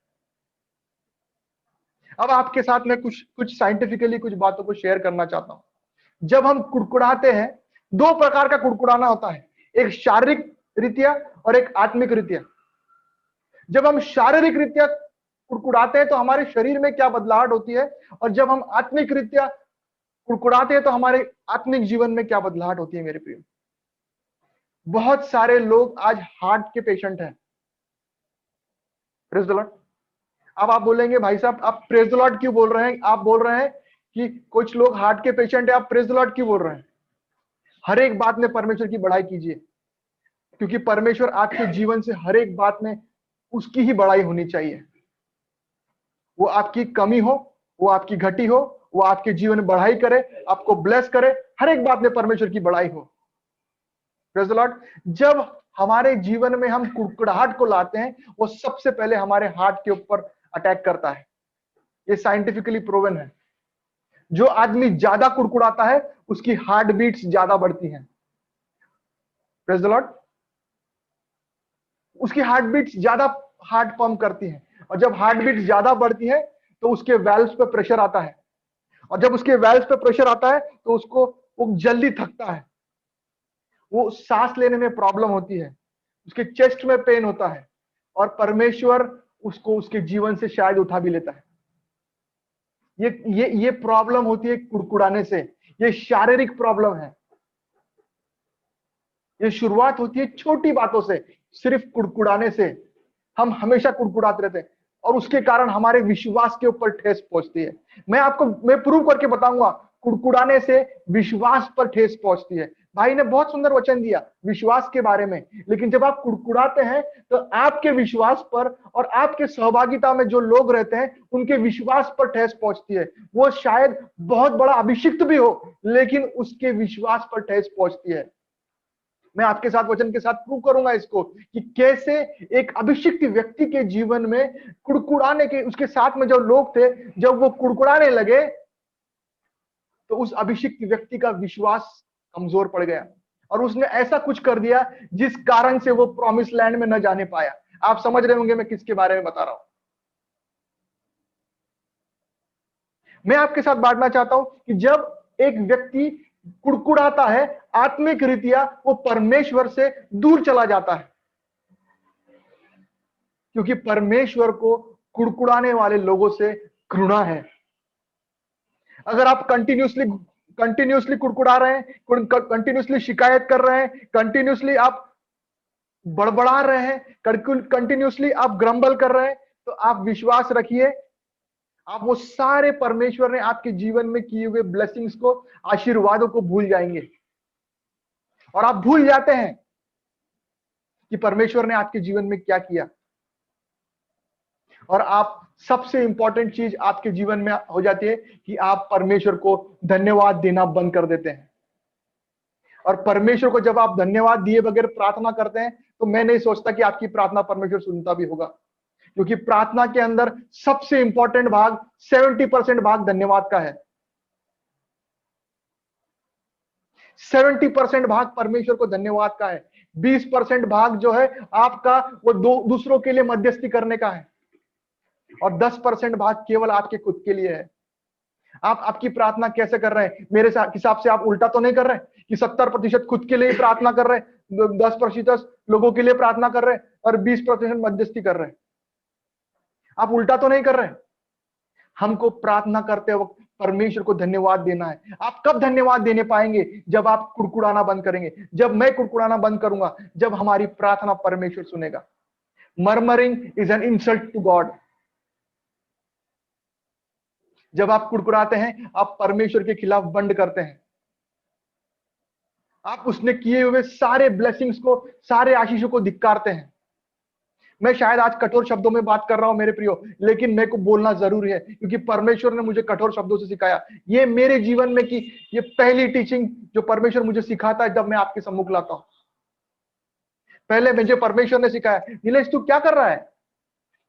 Speaker 1: अब आपके साथ में कुछ साइंटिफिकली कुछ बातों को शेयर करना चाहता हूं। जब हम कुड़कुड़ाते हैं, 2 प्रकार का कुड़कुड़ाना होता है, एक शारीरिक रीत्या और एक आत्मिक रीत्या। जब हम शारीरिक रीत्या कुड़कुड़ाते हैं तो हमारे शरीर में क्या बदलाहट होती है, और जब हम आत्मिक रीत्या कुड़कुड़ाते हैं तो हमारे आत्मिक जीवन में क्या बदलाहट होती है मेरे प्रिय। बहुत सारे लोग आज हार्ट के पेशेंट हैं। Praise the Lord. अब आप बोलेंगे भाई साहब आप प्रेज द लॉर्ड क्यों बोल रहे हैं? आप बोल रहे हैं कि कुछ लोग हार्ट के पेशेंट है, आप प्रेज द लॉर्ड क्यों बोल रहे हैं? हर एक बात में परमेश्वर की बड़ाई कीजिए, क्योंकि परमेश्वर आपके जीवन से हर एक बात में उसकी ही बड़ाई होनी चाहिए। वो आपकी कमी हो, वो आपकी घटी हो, वो आपके जीवन में बढ़ाई करे, आपको ब्लेस करे, हर एक बात में परमेश्वर की बड़ाई हो। Praise the Lord. जब हमारे जीवन में हम कुड़कुड़ाहट को लाते हैं, वो सबसे पहले हमारे हार्ट के ऊपर अटैक करता है। ये साइंटिफिकली प्रूवन है। जो आदमी ज्यादा कुड़कुड़ाता है उसकी हार्ट बीट्स ज्यादा बढ़ती हैं। Praise the Lord. उसकी हार्ट बीट्स ज्यादा हार्ट पंप करती हैं, और जब हार्ट बीट्स ज्यादा बढ़ती है तो उसके वेल्व्स पे प्रेशर आता है, और जब उसके वेल्व्स पे प्रेशर आता है तो उसको वो जल्दी थकता है, वो सांस लेने में प्रॉब्लम होती है, उसके चेस्ट में पेन होता है, और परमेश्वर उसको उसके जीवन से शायद उठा भी लेता है। ये प्रॉब्लम होती है कुड़कुड़ाने से। ये शारीरिक प्रॉब्लम है। ये शुरुआत होती है छोटी बातों से, सिर्फ कुड़कुड़ाने से। हम हमेशा कुड़कुड़ाते रहते हैं, और उसके कारण हमारे विश्वास के ऊपर ठेस पहुंचती है। मैं प्रूव करके बताऊंगा, कुड़कुड़ाने से विश्वास पर ठेस पहुंचती है। भाई ने बहुत सुंदर वचन दिया विश्वास के बारे में, लेकिन जब आप कुड़कुड़ाते हैं तो आपके विश्वास पर और आपके सहभागिता में जो लोग रहते हैं उनके विश्वास पर ठेस पहुंचती है। वो शायद बहुत बड़ा अभिषिक्त भी हो, लेकिन उसके विश्वास पर ठेस पहुंचती है। मैं आपके साथ वचन के साथ प्रूव करूंगा इसको कि कैसे एक अभिषिक्त व्यक्ति के जीवन में कुड़कुड़ाने के, उसके साथ में जो लोग थे, जब वो कुड़कुड़ाने लगे तो उस अभिषिक्त व्यक्ति का विश्वास कमजोर पड़ गया और उसने ऐसा कुछ कर दिया जिस कारण से वो प्रॉमिस लैंड में न जाने पाया। आप समझ रहे होंगे मैं किसके बारे में बता रहा हूं। मैं आपके साथ बांटना चाहता हूं कि जब एक व्यक्ति कुड़कुड़ाता है, आत्मिक रीतिया वो परमेश्वर से दूर चला जाता है, क्योंकि परमेश्वर को कुड़कुड़ाने वाले लोगों से घृणा है। अगर आप कंटिन्यूसली कुड़कुड़ा रहे हैं, कंटिन्यूसली शिकायत कर रहे हैं, कंटिन्यूसली आप बड़बड़ा रहे हैं, कंटिन्यूसली आप ग्रम्बल कर रहे हैं, तो आप विश्वास रखिए आप वो सारे परमेश्वर ने आपके जीवन में किए हुए ब्लेसिंग्स को, आशीर्वादों को भूल जाएंगे। और आप भूल जाते हैं कि परमेश्वर ने आपके जीवन में क्या किया। और आप सबसे इंपॉर्टेंट चीज आपके जीवन में हो जाती है कि आप परमेश्वर को धन्यवाद देना बंद कर देते हैं। और परमेश्वर को जब आप धन्यवाद दिए बगैर प्रार्थना करते हैं तो मैं नहीं सोचता कि आपकी प्रार्थना परमेश्वर सुनता भी होगा, क्योंकि प्रार्थना के अंदर सबसे इंपॉर्टेंट भाग 70% भाग धन्यवाद का है। 70% भाग परमेश्वर को धन्यवाद का है। 20% भाग जो है आपका वो दूसरों के लिए मध्यस्थी करने का है, और 10% भाग केवल आपके खुद के लिए है। आपकी प्रार्थना कैसे कर रहे हैं? मेरे हिसाब से आप उल्टा तो नहीं कर रहे कि 70% खुद के लिए प्रार्थना कर रहे हैं, 10% लोगों के लिए प्रार्थना कर रहे हैं और 20% मध्यस्थी कर रहे हैं। आप उल्टा तो नहीं कर रहे। हमको प्रार्थना करते वक्त परमेश्वर को धन्यवाद देना है। आप कब धन्यवाद देने पाएंगे? जब आप कुड़कुड़ाना बंद करेंगे, जब मैं कुड़कुड़ाना बंद करूंगा, जब हमारी प्रार्थना परमेश्वर सुनेगा। Murmuring is an insult to God. जब आप कुड़कुड़ाते हैं आप परमेश्वर के खिलाफ बंड करते हैं। आप उसने किए हुए सारे ब्लेसिंग्स को, सारे आशीषों को धिक्कारते हैं। मैं शायद आज कठोर शब्दों में बात कर रहा हूं मेरे प्रियो, लेकिन मेरे को बोलना जरूरी है क्योंकि परमेश्वर ने मुझे कठोर शब्दों से सिखाया। ये मेरे जीवन में की ये पहली टीचिंग जो परमेश्वर मुझे सिखाता है जब मैं आपके सम्मुख लाता हूं। पहले मुझे परमेश्वर ने सिखाया, नीलेश तू क्या कर रहा है?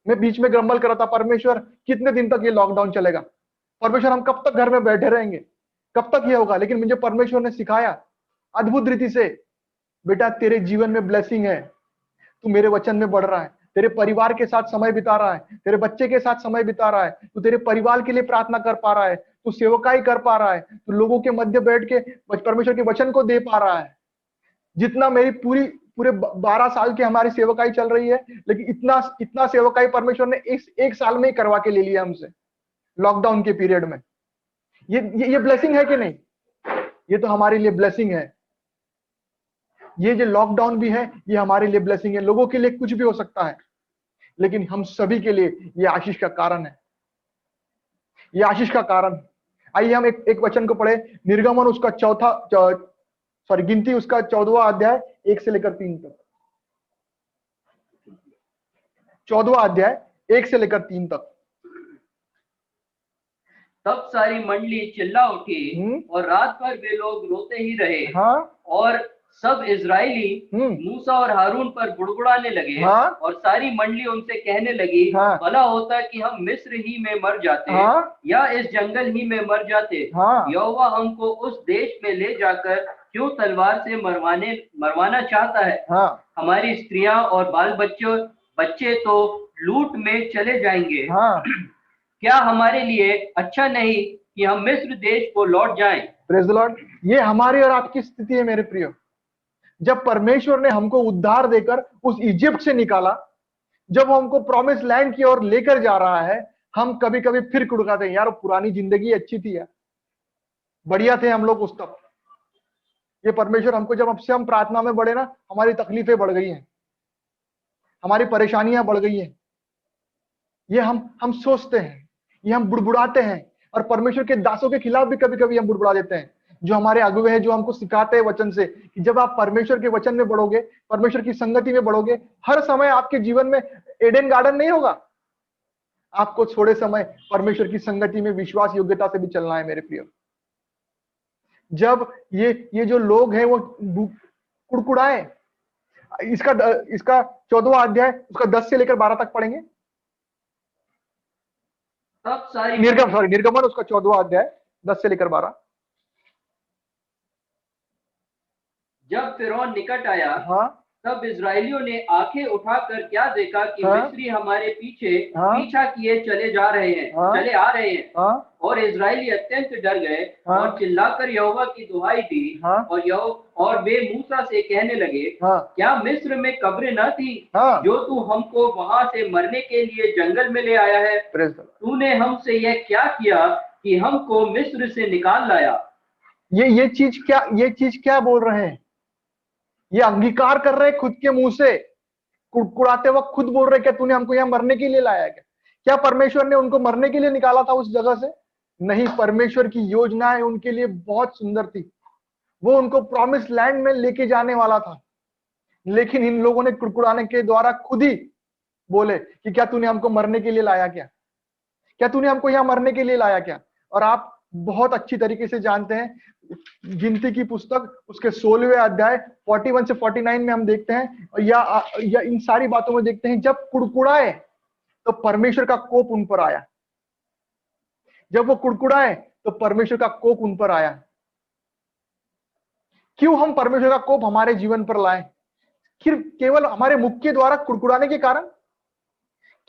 Speaker 1: मैं बीच में ग्रम्बल कर रहा था, परमेश्वर कितने दिन तक ये लॉकडाउन चलेगा? परमेश्वर हम कब तक घर में बैठे रहेंगे? कब तक ये होगा? लेकिन मुझे परमेश्वर ने सिखाया अद्भुत रीति से, बेटा तेरे जीवन में ब्लेसिंग है, तू मेरे वचन में बढ़ रहा है, तेरे परिवार के साथ समय बिता रहा है, तेरे बच्चे के साथ समय बिता रहा है, तू तेरे परिवार के लिए प्रार्थना कर पा रहा है, तू सेवकाई कर पा रहा है, तू लोगों के मध्य बैठ के परमेश्वर के वचन को दे पा रहा है। जितना मेरी पूरे 12 साल की हमारी सेवकाई चल रही है, लेकिन इतना सेवकाई परमेश्वर ने एक साल में ही करवा के ले लिया हमसे लॉकडाउन के पीरियड में। ये ब्लेसिंग है कि नहीं? ये तो हमारे लिए ब्लेसिंग है। ये जो लॉकडाउन भी है ये हमारे लिए ब्लेसिंग है। लोगों के लिए कुछ भी हो सकता है, लेकिन हम सभी के लिए ये आशीष का कारण है। ये आशीष का कारण। आइए हम एक वचन को पढ़े, निर्गमन उसका गिनती उसका 14वां अध्याय 1 से लेकर 3 तक। 14वां अध्याय 1 से लेकर 3 तक।
Speaker 2: तब सारी मंडली चिल्ला उठी और रात भर वे लोग रोते ही रहे। और सब इजरायली मूसा और हारून पर बुड़बुड़ाने लगे। और सारी मंडली उनसे कहने लगी, भला होता कि हम मिस्र ही में मर जाते या इस जंगल ही में मर जाते। यहोवा हमको उस देश में ले जाकर क्यों तलवार से मरवाना चाहता है? हमारी स्त्रियां और बाल बच्चे तो लूट में चले जाएंगे। क्या हमारे लिए अच्छा नहीं कि हम मिस्र देश को लौट जाएं?
Speaker 1: Praise the Lord. ये हमारी और आपकी स्थिति है मेरे प्रियो। जब परमेश्वर ने हमको उद्धार देकर उस इजिप्ट से निकाला, जब वो हमको प्रॉमिस लैंड की ओर लेकर जा रहा है, हम कभी कभी फिर कुड़काते हैं, यार पुरानी जिंदगी अच्छी थी यार, बढ़िया थे हम लोग उस तक। ये परमेश्वर हमको, जब अब से हम प्रार्थना में बढ़े ना, हमारी तकलीफें बढ़ गई हैं, हमारी परेशानियां बढ़ गई हैं। ये हम सोचते हैं, ये हम बुड़बुड़ाते हैं, और परमेश्वर के दासों के खिलाफ भी कभी कभी हम बुड़बुड़ा देते हैं। जो हमारे अगुवे हैं, जो हमको सिखाते हैं वचन से कि जब आप परमेश्वर के वचन में बढ़ोगे, परमेश्वर की संगति में बढ़ोगे, हर समय आपके जीवन में एडन गार्डन नहीं होगा। आपको थोड़े समय परमेश्वर की संगति में विश्वास योग्यता से भी चलना है मेरे प्रिय। जब ये जो लोग हैं वो कुड़कुड़ाए, इसका 14वां अध्याय उसका 10 से लेकर 12 तक पढ़ेंगे।
Speaker 2: तब सारी
Speaker 1: निर्गमन उसका 14वां अध्याय 10 से लेकर 12।
Speaker 2: जब फिरौन निकट आया,
Speaker 1: हाँ,
Speaker 2: तब इजरायलियों ने आंखें उठाकर क्या देखा कि
Speaker 1: हाँ,
Speaker 2: मिस्री हमारे पीछे
Speaker 1: हाँ,
Speaker 2: पीछा किए चले आ रहे हैं।
Speaker 1: हाँ,
Speaker 2: और इजरायली अत्यंत डर गए
Speaker 1: हाँ,
Speaker 2: और चिल्लाकर यहोवा की दुहाई दी।
Speaker 1: हाँ,
Speaker 2: और वे मूसा से कहने लगे,
Speaker 1: हाँ,
Speaker 2: क्या मिस्र में कब्रें न थी
Speaker 1: हाँ,
Speaker 2: जो तू हमको वहां से मरने के लिए जंगल में ले आया है?
Speaker 1: Praise the Lord.
Speaker 2: तूने हमसे यह क्या किया कि हमको मिस्र से निकाल लाया?
Speaker 1: ये चीज क्या बोल रहे हैं? ये अंगीकार कर रहे हैं खुद के मुंह से, कुड़कुड़ाते वक्त खुद बोल रहे, क्या तूने हमको यहाँ मरने के लिए लाया? क्या परमेश्वर ने उनको मरने के लिए निकाला था उस जगह से? नहीं, परमेश्वर की योजनाएं उनके लिए बहुत सुंदर थी। वो उनको प्रॉमिस लैंड में लेके जाने वाला था, लेकिन इन लोगों ने कुड़कुड़ाने के द्वारा खुद ही बोले कि क्या तूने हमको मरने के लिए लाया? क्या तूने हमको यहाँ मरने के लिए लाया क्या? और आप बहुत अच्छी तरीके से जानते हैं, गिनती की पुस्तक उसके 16वें अध्याय 41 से 49 में हम देखते हैं, या इन सारी बातों में देखते हैं, जब कुड़कुड़ाए तो परमेश्वर का कोप उन पर आया। जब वो कुड़कुड़ाए तो परमेश्वर का कोप उन पर आया। क्यों हम परमेश्वर का कोप हमारे जीवन पर लाए? केवल हमारे मुख के द्वारा कुड़कुड़ाने के कारण?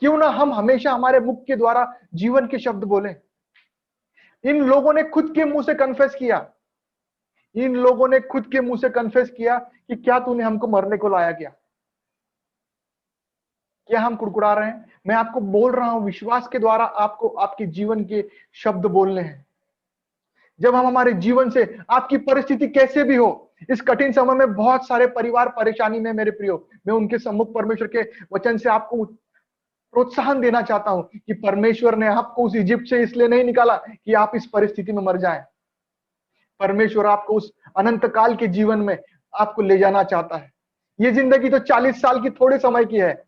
Speaker 1: क्यों ना हम हमेशा हमारे मुख के द्वारा जीवन के शब्द बोलें। इन लोगों ने खुद के मुंह से कन्फेस किया, इन लोगों ने खुद के मुंह से कन्फेस किया कि क्या तूने हमको मरने को लाया? क्या हम कुड़कुड़ा रहे हैं? मैं आपको बोल रहा हूं, विश्वास के द्वारा आपको आपके जीवन के शब्द बोलने हैं। जब हम हमारे जीवन से, आपकी परिस्थिति कैसे भी हो, इस कठिन समय में बहुत सारे परिवार परेशानी में मेरे प्रियो, मैं उनके सम्मुख परमेश्वर के वचन से आपको प्रोत्साहन देना चाहता हूं कि परमेश्वर ने आपको उस इजिप्ट से इसलिए नहीं निकाला कि आप इस परिस्थिति में मर जाएं। परमेश्वर आपको उस अनंत काल के जीवन में आपको ले जाना चाहता है। ये जिंदगी तो 40 साल की थोड़े समय की है,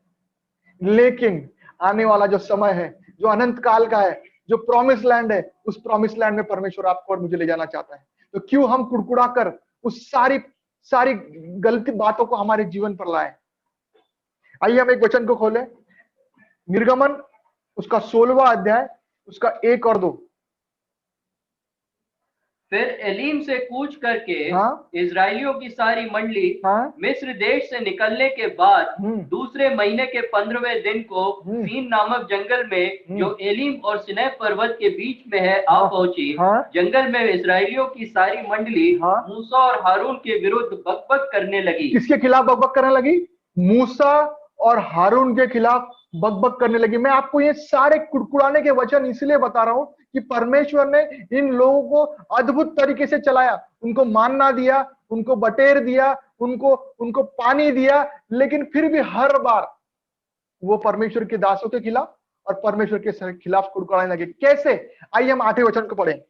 Speaker 1: लेकिन आने वाला जो समय है, जो अनंत काल का है, जो प्रॉमिस लैंड है, उस प्रॉमिस लैंड में परमेश्वर आपको और मुझे ले जाना चाहता है। तो क्यों हम कुड़कुड़ा कर उस सारी गलती बातों को हमारे जीवन पर लाएं? आइए हम एक वचन को खोलें, निर्गमन उसका 16वां अध्याय उसका 1 और 2।
Speaker 2: फिर एलीम से कूच करके
Speaker 1: हाँ,
Speaker 2: इजरायलियों की सारी मंडली
Speaker 1: हाँ,
Speaker 2: मिस्र देश से निकलने के बाद
Speaker 1: हम्म,
Speaker 2: दूसरे महीने के 15वें दिन को सीन नामक जंगल में जो एलीम और सिनै पर्वत के बीच में है आ पहुंची।
Speaker 1: हाँ,
Speaker 2: जंगल में इजरायलियों की सारी मंडली
Speaker 1: हाँ,
Speaker 2: मूसा और हारून के विरुद्ध बकबक करने लगी।
Speaker 1: किसके खिलाफ बकबक करने लगी? मूसा और हारून के खिलाफ बकबक करने लगी। मैं आपको ये सारे कुड़कुड़ाने के वचन इसलिए बता रहा हूं कि परमेश्वर ने इन लोगों को अद्भुत तरीके से चलाया, उनको मानना दिया, उनको बटेर दिया, उनको पानी दिया, लेकिन फिर भी हर बार वो परमेश्वर के दासों के खिलाफ और परमेश्वर के खिलाफ कुड़कुड़ाने लगे। कैसे? आइए हम 8वें वचन को पढ़ें।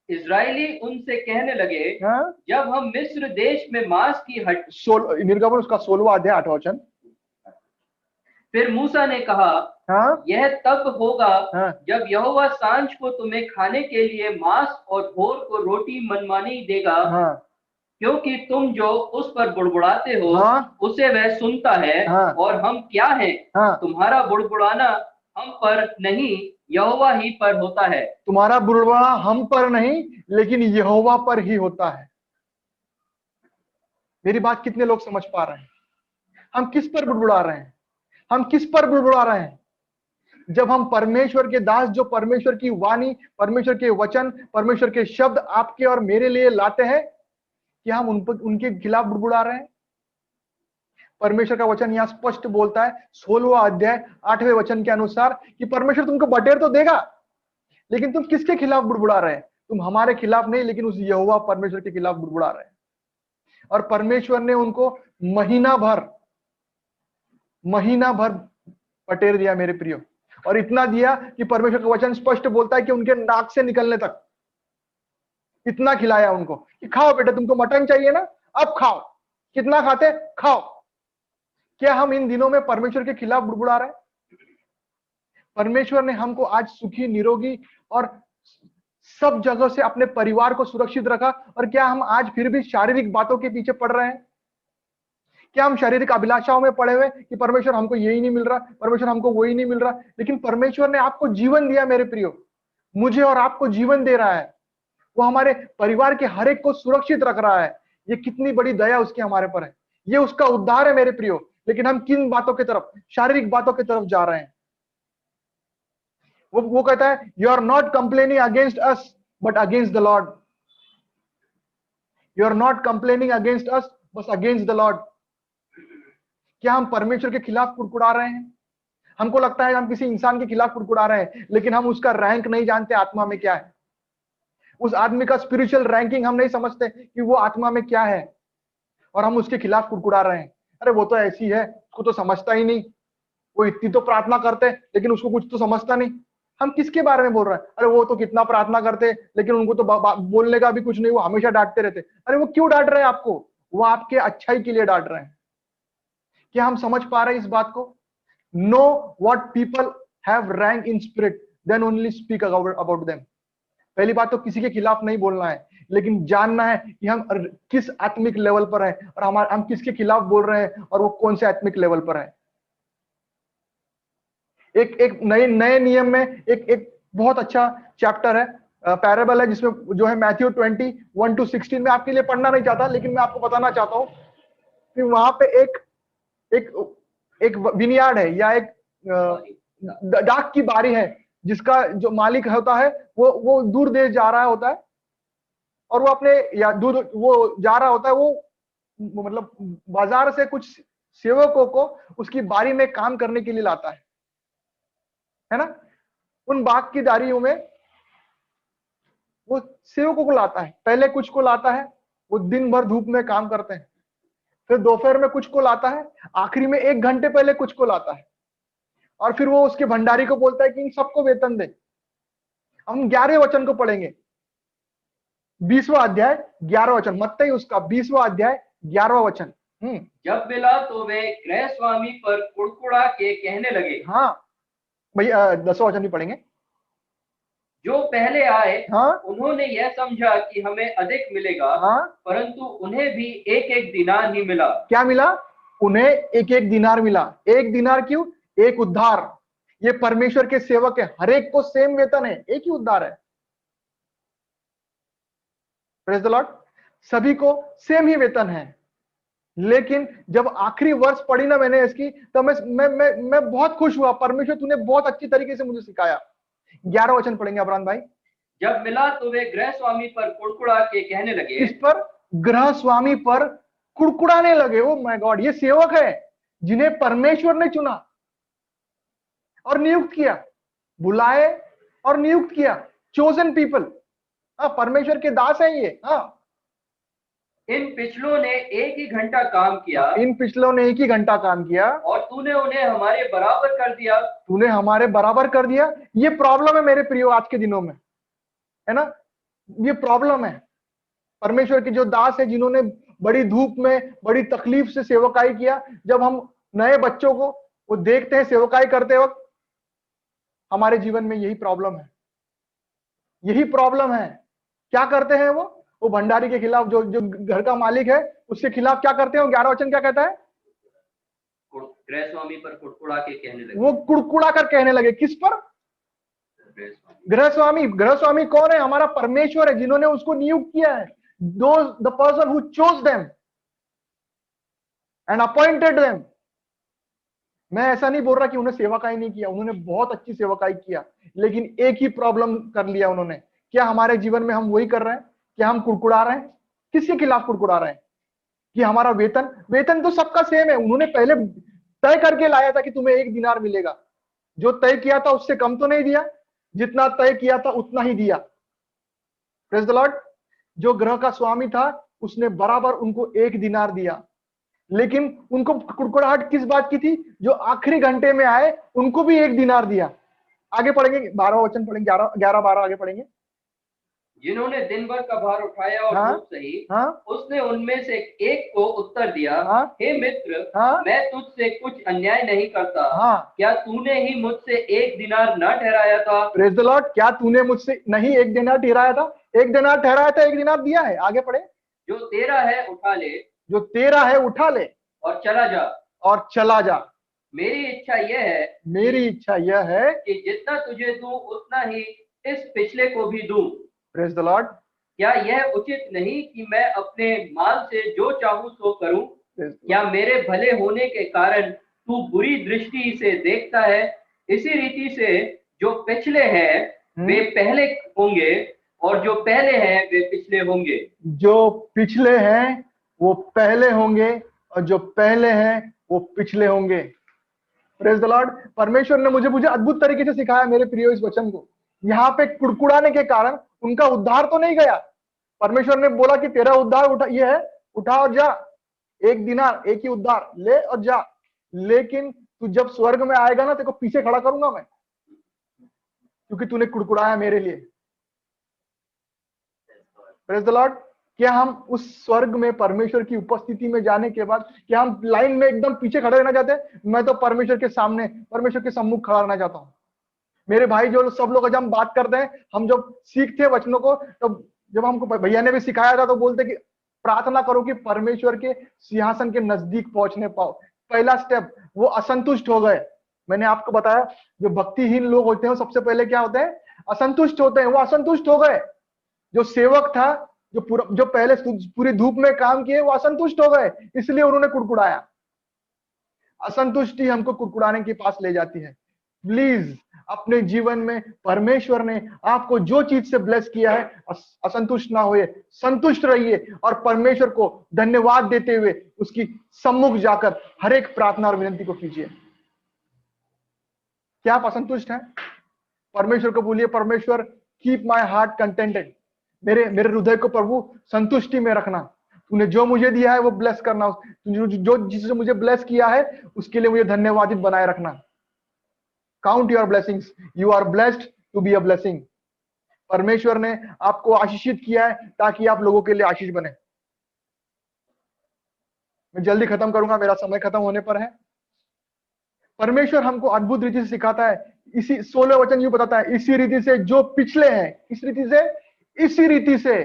Speaker 2: इजरायली उनसे कहने लगे,
Speaker 1: हाँ?
Speaker 2: जब हम मिस्र देश में मांस की
Speaker 1: निर्गमन उसका 16वां अध्याय 8वां वचन।
Speaker 2: फिर मूसा ने कहा,
Speaker 1: हाँ?
Speaker 2: यह तब होगा
Speaker 1: हाँ?
Speaker 2: जब यहोवा सांझ को तुम्हें खाने के लिए मांस और भोर को रोटी मनमानी देगा।
Speaker 1: हाँ?
Speaker 2: क्योंकि तुम जो उस पर बुड़बुड़ाते हो,
Speaker 1: हाँ?
Speaker 2: उसे वह सुनता है।
Speaker 1: हाँ?
Speaker 2: और हम क्या हैं?
Speaker 1: हाँ?
Speaker 2: तुम्हारा बुड़बुड़ाना हम पर नहीं, यहोवा ही पर होता है।
Speaker 1: तुम्हारा बुड़बुड़ाना हम पर नहीं, लेकिन यहोवा पर ही होता है। मेरी बात कितने लोग समझ पा रहे हैं? हम किस पर बुड़बुड़ा रहे हैं? हम किस पर बुड़बुड़ा रहे हैं? जब हम परमेश्वर के दास, जो परमेश्वर की वाणी, परमेश्वर के वचन, परमेश्वर के शब्द आपके और मेरे लिए लाते हैं, क्या हम उनके खिलाफ बुड़बुड़ा रहे हैं? परमेश्वर का वचन यहां स्पष्ट बोलता है 16वां अध्याय 8वें वचन के अनुसार कि परमेश्वर तुमको बटेर तो देगा, लेकिन तुम किसके खिलाफ बुड़बुड़ा रहे हैं? तुम हमारे खिलाफ नहीं, लेकिन उस यहोवा परमेश्वर के खिलाफ बुड़बुड़ा रहे हैं। और परमेश्वर ने उनको महीना भर पटेर दिया मेरे प्रियो, और इतना दिया कि परमेश्वर का वचन स्पष्ट बोलता है कि उनके नाक से निकलने तक इतना खिलाया उनको कि खाओ बेटा, तुमको मटन चाहिए ना, अब खाओ। कितना खाते? खाओ। क्या हम इन दिनों में परमेश्वर के खिलाफ बुड़बुड़ा रहे हैं? परमेश्वर ने हमको आज सुखी, निरोगी और सब जगह से अपने परिवार को सुरक्षित रखा, और क्या हम आज फिर भी शारीरिक बातों के पीछे पड़ रहे हैं? क्या हम शारीरिक अभिलाषाओं में पड़े हुए कि परमेश्वर हमको यही नहीं मिल रहा, परमेश्वर हमको वही नहीं मिल रहा? लेकिन परमेश्वर ने आपको जीवन दिया मेरे प्रियो, मुझे और आपको जीवन दे रहा है। वो हमारे परिवार के हर एक को सुरक्षित रख रहा है। ये कितनी बड़ी दया उसकी हमारे पर है, ये उसका उद्धार है मेरे प्रियो। लेकिन हम किन बातों की तरफ, शारीरिक बातों की तरफ जा रहे हैं। वो कहता है, you are not complaining against us but against the Lord. You are not complaining against us but against the Lord. क्या हम परमेश्वर के खिलाफ कुड़कुड़ा रहे हैं? हमको लगता है हम किसी इंसान के खिलाफ कुड़कुड़ा रहे हैं, लेकिन हम उसका रैंक नहीं जानते आत्मा में क्या है। उस आदमी का स्पिरिचुअल रैंकिंग हम नहीं समझते कि वो आत्मा में क्या है, और हम उसके खिलाफ कुड़कुड़ा रहे हैं। अरे वो तो ऐसी है, उसको तो समझता ही नहीं, वो इतनी तो प्रार्थना करते लेकिन उसको कुछ तो समझता नहीं। हम किसके बारे में बोल रहे हैं? अरे वो तो कितना प्रार्थना करते लेकिन उनको तो बोलने का भी कुछ नहीं, वो हमेशा डांटते रहते। अरे वो क्यों डांट रहे हैं आपको? वो आपके अच्छाई के लिए डांट रहे हैं। क्या हम समझ पा रहे हैं इस बात को? No what people have rank in spirit, then only speak about them. पहली बात तो किसी के खिलाफ नहीं बोलना है, लेकिन जानना है कि हम किस आत्मिक लेवल पर हैं, और हम किसके खिलाफ बोल रहे हैं, और वो कौन से आत्मिक लेवल पर है। एक नए नियम में एक बहुत अच्छा चैप्टर है, पैराबल है, जिसमें जो है मैथ्यू 21:1-16 में आपके लिए पढ़ना नहीं चाहता, लेकिन मैं आपको बताना चाहता हूं कि वहां पे एक विनियार्ड है, या एक डाक की बारी है, जिसका जो मालिक होता है वो दूर देश जा रहा होता है, और वो अपने या दूर वो जा रहा होता है, वो मतलब बाजार से कुछ सेवकों को उसकी बारी में काम करने के लिए लाता है ना। उन बाग की दारियों में वो सेवकों को लाता है, पहले कुछ को लाता है, वो दिन भर धूप में काम करते हैं, फिर दोपहर में कुछ को लाता है, आखिरी में 1 घंटे पहले कुछ को लाता है, और फिर वो उसके भंडारी को बोलता है कि इन सबको वेतन दे। हम 11वें वचन को पढ़ेंगे, 20वां अध्याय 11वां वचन, मत्ती उसका 20वां अध्याय 11वां वचन।
Speaker 2: जब मिला तो वे गृह स्वामी पर कुड़कुड़ा के कहने लगे।
Speaker 1: हाँ भैया 10वां वचन भी पढ़ेंगे।
Speaker 2: जो पहले आए,
Speaker 1: हाँ,
Speaker 2: उन्होंने यह समझा कि हमें अधिक मिलेगा,
Speaker 1: हाँ,
Speaker 2: परंतु उन्हें भी एक एक दिनार ही मिला।
Speaker 1: क्या मिला? उन्हें एक एक दिनार मिला। एक दिनार क्यों? एक उद्धार। ये परमेश्वर के सेवक है, हर एक को सेम वेतन है, एक ही उद्धार है। Praise the Lord. सभी को सेम ही वेतन है। लेकिन जब आखिरी वर्ष पढ़ी ना मैंने इसकी, तो मैं बहुत खुश हुआ। परमेश्वर तूने बहुत अच्छी तरीके से मुझे सिखाया। 11वां वचन पढ़ेंगे अबरान भाई।
Speaker 2: जब मिला तो वे गृह स्वामी पर कुड़कुड़ा के कहने लगे।
Speaker 1: इस पर गृह स्वामी पर कुड़कुड़ाने लगे। ओ माय गॉड, ये सेवक है जिन्हें परमेश्वर ने चुना और नियुक्त किया, बुलाए और नियुक्त किया। चोजन पीपल, परमेश्वर के दास हैं ये।
Speaker 2: इन पिछलों ने एक ही घंटा काम किया,
Speaker 1: इन पिछलों ने एक ही घंटा काम किया,
Speaker 2: और तूने उन्हें हमारे बराबर कर दिया।
Speaker 1: तूने हमारे बराबर कर दिया। ये प्रॉब्लम है मेरे प्रियो आज के दिनों में, है ना। ये प्रॉब्लम है। परमेश्वर के जो दास है, जिन्होंने बड़ी धूप में बड़ी तकलीफ से सेवकाई किया, जब हम नए बच्चों को वो देखते हैं सेवकाई करते वक्त, हमारे जीवन में यही प्रॉब्लम है। यही प्रॉब्लम है। क्या करते हैं वो भंडारी के खिलाफ, जो घर का मालिक है उसके खिलाफ क्या करते हैं? 11वां वचन क्या कहता है?
Speaker 2: गृह स्वामी पर कुड़कुड़ा के कहने लगे।
Speaker 1: वो कुड़कुड़ा कर कहने लगे। किस पर? गृह स्वामी। गृह स्वामी कौन है? हमारा परमेश्वर है, जिन्होंने उसको नियुक्त किया है। The person who chose them and appointed them. मैं ऐसा नहीं बोल रहा कि उन्हें सेवकाई नहीं किया, उन्होंने बहुत अच्छी सेवकाई किया, लेकिन एक ही प्रॉब्लम कर लिया उन्होंने। क्या हमारे जीवन में हम वही कर रहे हैं? क्या हम कुड़कुड़ा रहे हैं? किसके खिलाफ कुड़कुड़ा रहे हैं? कि हमारा वेतन तो सबका सेम है। उन्होंने पहले तय करके लाया था कि तुम्हें 1 दिनार मिलेगा। जो तय किया था उससे कम तो नहीं दिया, जितना तय किया था उतना ही दिया। Praise the Lord. जो ग्रह का स्वामी था उसने बराबर उनको 1 दिनार दिया। लेकिन उनको कुड़कुड़ाहट किस बात की थी? जो आखिरी घंटे में आए उनको भी 1 दिनार दिया। आगे पढ़ेंगे, 12 वचन पढ़ेंगे, 11 12 आगे पढ़ेंगे।
Speaker 2: जिन्होंने दिन भर का भार उठाया और
Speaker 1: हाँ,
Speaker 2: धूप सही,
Speaker 1: हाँ,
Speaker 2: उसने उनमें से एक को उत्तर दिया,
Speaker 1: हाँ,
Speaker 2: हे मित्र,
Speaker 1: हाँ,
Speaker 2: मैं तुझसे कुछ अन्याय नहीं करता।
Speaker 1: हाँ।
Speaker 2: क्या तूने ही मुझसे 1 दिनार न ठहराया था?
Speaker 1: Praise the Lord. क्या तूने मुझसे नहीं 1 दिनार ठहराया था? 1 दिनार ठहराया था, 1 दिनार दिया है। आगे पढ़े।
Speaker 2: जो तेरा है उठा ले
Speaker 1: जो तेरा है उठा ले
Speaker 2: और चला जा।
Speaker 1: और चला जा।
Speaker 2: मेरी इच्छा यह है
Speaker 1: मेरी इच्छा यह है
Speaker 2: कि जितना तुझे दूं उतना ही इस पिछले को भी दूं।
Speaker 1: Praise the Lord.
Speaker 2: क्या यह उचित नहीं कि मैं अपने माल से जो चाहूं सो करूं?
Speaker 1: Praise the
Speaker 2: क्या मेरे भले होने के कारण तू बुरी दृष्टि से देखता है? इसी रीति से जो पिछले हैं वे पहले होंगे और जो पहले हैं वे पिछले होंगे।
Speaker 1: जो पिछले हैं वो पहले होंगे और जो पहले हैं वो पिछले होंगे। Praise the Lord. परमेश्वर ने मुझे अद्भुत तरीके से सिखाया मेरे प्रियो इस वचन को। यहाँ पे कुड़कुड़ाने के कारण उनका उद्धार तो नहीं गया। परमेश्वर ने बोला कि तेरा उद्धार उठा, ये है, उठा और जा। 1 दिनार, एक ही उद्धार ले और जा। लेकिन तू जब स्वर्ग में आएगा ना, तेरे को पीछे खड़ा करूंगा मैं, क्योंकि तूने कुड़कुड़ाया मेरे लिए। Praise the Lord. क्या हम उस स्वर्ग में परमेश्वर की उपस्थिति में जाने के बाद क्या हम लाइन में एकदम पीछे खड़े रहना चाहते हैं? मैं तो परमेश्वर के सामने, परमेश्वर के सम्मुख खड़ा रहना चाहता हूं। मेरे भाई जो सब लोग जब हम बात करते हैं, हम जब सीखते वचनों को, तो जब हमको भैया ने भी सिखाया था तो बोलते कि प्रार्थना करो कि परमेश्वर के सिंहासन के नजदीक पहुंचने पाओ। पहला स्टेप, वो असंतुष्ट हो गए। मैंने आपको बताया जो भक्तिहीन लोग होते हैं सबसे पहले क्या होते हैं? असंतुष्ट होते हैं। वो असंतुष्ट हो गए। जो सेवक था, जो पहले पूरी धूप में काम किए, वो असंतुष्ट हो गए, इसलिए उन्होंने कुड़कुड़ाया। असंतुष्टि हमको कुड़कुड़ाने के पास ले जाती है। प्लीज अपने जीवन में परमेश्वर ने आपको जो चीज से ब्लेस किया है, असंतुष्ट ना होइए, संतुष्ट रहिए और परमेश्वर को धन्यवाद देते हुए उसकी सम्मुख जाकर हर एक प्रार्थना और विनती को कीजिए। क्या आप असंतुष्ट हैं? परमेश्वर को बोलिए, परमेश्वर कीप माय हार्ट कंटेंटेड। मेरे हृदय को प्रभु संतुष्टि में रखना। तूने जो मुझे दिया है वो ब्लेस करना। जो जिससे मुझे ब्लेस किया है उसके लिए मुझे धन्यवादित बनाए रखना। Count your blessings, you are blessed to be a blessing. परमेश्वर ने आपको आशीषित किया है ताकि आप लोगों के लिए आशीष बने। मैं जल्दी खत्म करूंगा, मेरा समय खत्म होने पर है। परमेश्वर हमको अद्भुत रीति से सिखाता है। इसी 16 वचन यूं बताता है, इसी रीति से जो पिछले हैं, इस रीति से, इसी रीति से,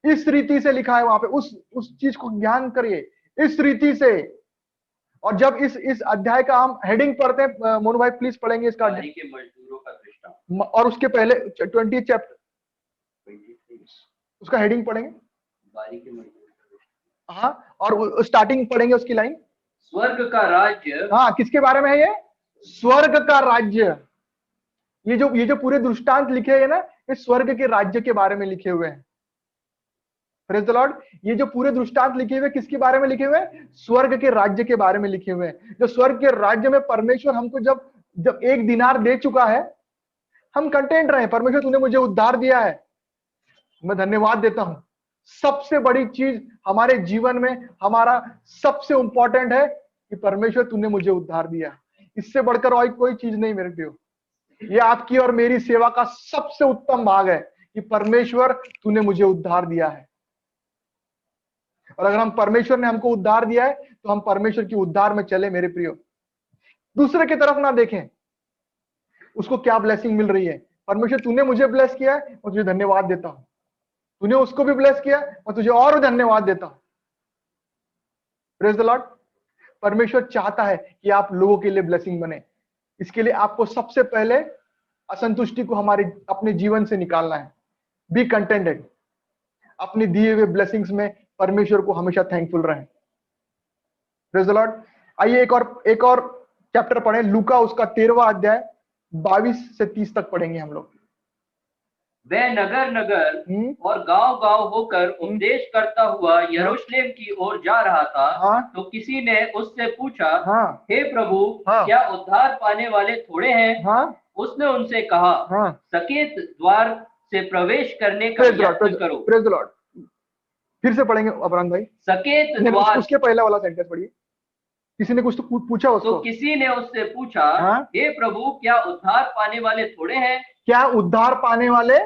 Speaker 1: इस रीति से लिखा है वहां पे। उस चीज को ध्यान करिए, इस रीति से। और जब इस अध्याय का हम हेडिंग पढ़ते हैं, मोनू भाई प्लीज पढ़ेंगे इसका
Speaker 2: बारी के मजदूरों का दृष्टांत,
Speaker 1: और उसके पहले 20 चैप्टर उसका हेडिंग पढ़ेंगे।
Speaker 2: बारी के मजदूरों का दृष्टांत,
Speaker 1: हाँ, और स्टार्टिंग पढ़ेंगे उसकी लाइन,
Speaker 2: स्वर्ग का राज्य।
Speaker 1: हाँ, किसके बारे में है ये? स्वर्ग का राज्य। ये जो पूरे दृष्टांत लिखे हैं ना, ये स्वर्ग के राज्य के बारे में लिखे हुए हैं। Praise the Lord. ये जो पूरे दृष्टांत लिखे हुए किसके बारे में लिखे हुए हैं? स्वर्ग के राज्य के बारे में लिखे हुए हैं। जो स्वर्ग के राज्य में परमेश्वर हमको जब 1 दिनार दे चुका है, हम कंटेंट रहे। परमेश्वर तूने मुझे उद्धार दिया है, मैं धन्यवाद देता हूं। सबसे बड़ी चीज हमारे जीवन में हमारा सबसे इंपॉर्टेंट है कि परमेश्वर तूने मुझे उद्धार दिया। इससे बढ़कर और कोई चीज नहीं मेरे प्रियो। ये आपकी और मेरी सेवा का सबसे उत्तम भाग है कि परमेश्वर तूने मुझे उद्धार दिया है। और अगर हम परमेश्वर ने हमको उद्धार दिया है तो हम परमेश्वर की उद्धार में चले मेरे प्रियो। दूसरे की तरफ ना देखें उसको क्या ब्लेसिंग मिल रही है। परमेश्वर तूने मुझे ब्लेस किया है, मैं तुझे धन्यवाद देता हूं। तूने उसको भी ब्लेस किया, मैं तुझे और धन्यवाद देता हूं। Praise the Lord. परमेश्वर चाहता है कि आप लोगों के लिए ब्लेसिंग बने। इसके लिए आपको सबसे पहले असंतुष्टि को अपने जीवन से निकालना है। Be contented. अपने दिए हुए ब्लेसिंग्स में परमेश्वर को हमेशा थैंकफुल रहें। Praise the Lord. आइए एक और चैप्टर पढ़ें, लूका उसका 13वां अध्याय 22 से 30 तक पढ़ेंगे हम लोग।
Speaker 2: वह नगर नगर और गांव गांव होकर उपदेश करता हुआ यरूशलेम की ओर जा रहा था। तो किसी ने उससे पूछा, हे प्रभु, क्या उद्धार पाने वाले थोड़े हैं? उसने उनसे कहा, सकेत द्वार से प्रवेश करने का यत्न करो।
Speaker 1: Praise the Lord. फिर से पढ़ेंगे अबराम भाई।
Speaker 2: सकेत
Speaker 1: नहीं,
Speaker 2: द्वार।
Speaker 1: उसके पहला वाला सेंटेंस पढ़िए। किसी ने कुछ तो पूछा
Speaker 2: तो
Speaker 1: उसको।
Speaker 2: किसी ने उससे पूछा,
Speaker 1: हाँ?
Speaker 2: हे प्रभु, क्या उद्धार पाने वाले थोड़े हैं?
Speaker 1: क्या उद्धार पाने वाले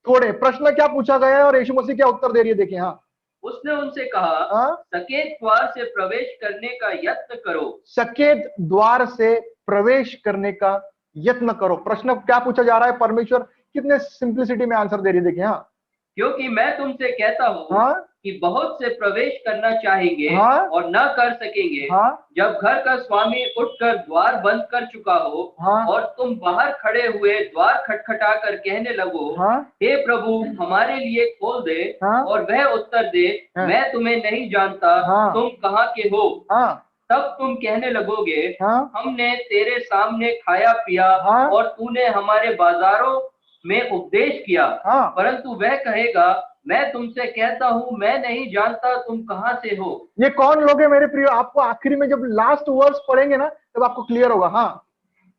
Speaker 1: थोड़े? प्रश्न क्या पूछा गया है और यीशु मसीह क्या उत्तर दे रही है, देखिए। हाँ,
Speaker 2: उसने उनसे कहा,
Speaker 1: हाँ?
Speaker 2: सकेत द्वार से प्रवेश करने का यत्न करो।
Speaker 1: सकेत द्वार से प्रवेश करने का यत्न करो। प्रश्न क्या पूछा जा रहा है? परमेश्वर कितने सिंप्लिसिटी में आंसर दे रही है, देखिए। हाँ,
Speaker 2: क्योंकि मैं तुमसे कहता हूँ
Speaker 1: हाँ?
Speaker 2: कि बहुत से प्रवेश करना चाहेंगे
Speaker 1: हाँ?
Speaker 2: और न कर सकेंगे।
Speaker 1: हाँ?
Speaker 2: जब घर का स्वामी उठकर द्वार बंद कर चुका हो,
Speaker 1: हाँ?
Speaker 2: और तुम बाहर खड़े हुए द्वार खटखटा कर कहने लगो,
Speaker 1: हाँ?
Speaker 2: हे प्रभु, हमारे लिए खोल दे।
Speaker 1: हाँ?
Speaker 2: और वह उत्तर दे,
Speaker 1: हाँ?
Speaker 2: मैं तुम्हें नहीं जानता,
Speaker 1: हाँ?
Speaker 2: तुम कहाँ के हो।
Speaker 1: हाँ?
Speaker 2: तब तुम कहने लगोगे,
Speaker 1: हाँ?
Speaker 2: हमने तेरे सामने खाया पिया
Speaker 1: हाँ?
Speaker 2: और तूने हमारे बाजारों में उपदेश किया।
Speaker 1: हाँ?
Speaker 2: परंतु वह कहेगा, मैं तुमसे कहता हूँ, मैं नहीं जानता तुम कहाँ से हो।
Speaker 1: ये कौन लोग है मेरे प्रियो? आपको आखिरी में जब लास्ट वर्ड्स पढ़ेंगे ना, तब आपको क्लियर होगा। हाँ?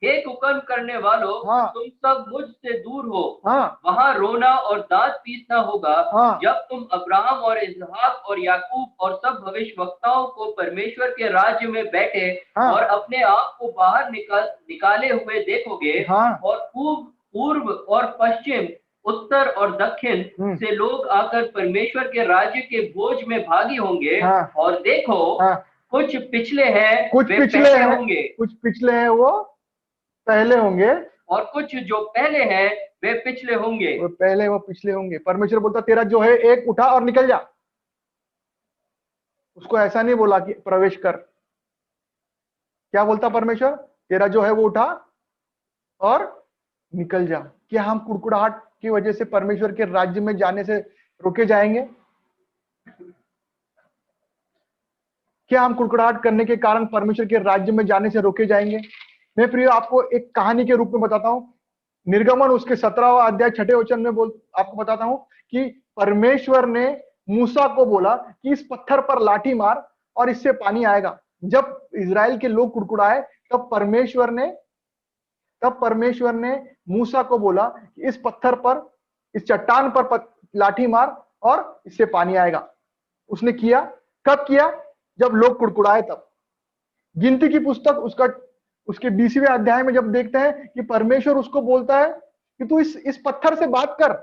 Speaker 2: हे कुकर्म करने वालों,
Speaker 1: हाँ?
Speaker 2: तुम सब मुझ से दूर हो।
Speaker 1: हाँ?
Speaker 2: वहां रोना और दांत पीसना होगा,
Speaker 1: हाँ?
Speaker 2: जब तुम अब्राहम और इसहाक और याकूब और सब भविष्यवक्ताओं को परमेश्वर के राज्य में बैठे
Speaker 1: हाँ?
Speaker 2: और अपने आप को बाहर निकाले हुए देखोगे।
Speaker 1: हाँ?
Speaker 2: और पूर्व और पश्चिम, उत्तर और दक्षिण से लोग आकर परमेश्वर के राज्य के बोझ में भागी होंगे।
Speaker 1: हाँ?
Speaker 2: और देखो,
Speaker 1: हाँ?
Speaker 2: कुछ पिछले हैं,
Speaker 1: कुछ
Speaker 2: वे
Speaker 1: पिछले
Speaker 2: पहले
Speaker 1: हैं,
Speaker 2: होंगे,
Speaker 1: कुछ पिछले हैं वो पहले होंगे,
Speaker 2: और कुछ जो पहले हैं वे पिछले होंगे।
Speaker 1: वो पहले वो पिछले होंगे। परमेश्वर बोलता, तेरा जो है एक उठा और निकल जा। उसको ऐसा नहीं बोला कि प्रवेश कर। क्या बोलता परमेश्वर? तेरा जो है वो उठा और निकल जा। क्या हम कुड़कुड़ाहट की वजह से परमेश्वर के राज्य में जाने से रोके जाएंगे? क्या हम कुड़कुड़ाहट करने के कारण परमेश्वर के राज्य में जाने से रोके जाएंगे? मैं प्रिय आपको एक कहानी के रूप में बताता हूं। निर्गमन उसके 17वां अध्याय 6ठे वचन में आपको बताता हूं कि परमेश्वर ने मूसा को बोला कि इस पत्थर पर लाठी मार और इससे पानी आएगा। जब इजराइल के लोग कुड़कुड़ाए, तब परमेश्वर ने मूसा को बोला कि इस पत्थर पर, इस चट्टान पर लाठी मार और इससे पानी आएगा। उसने किया। कब किया? जब लोग कुड़कुड़ाए तब। गिनती की पुस्तक उसके 20वें अध्याय में जब देखते हैं कि परमेश्वर उसको बोलता है कि तू इस पत्थर से बात कर,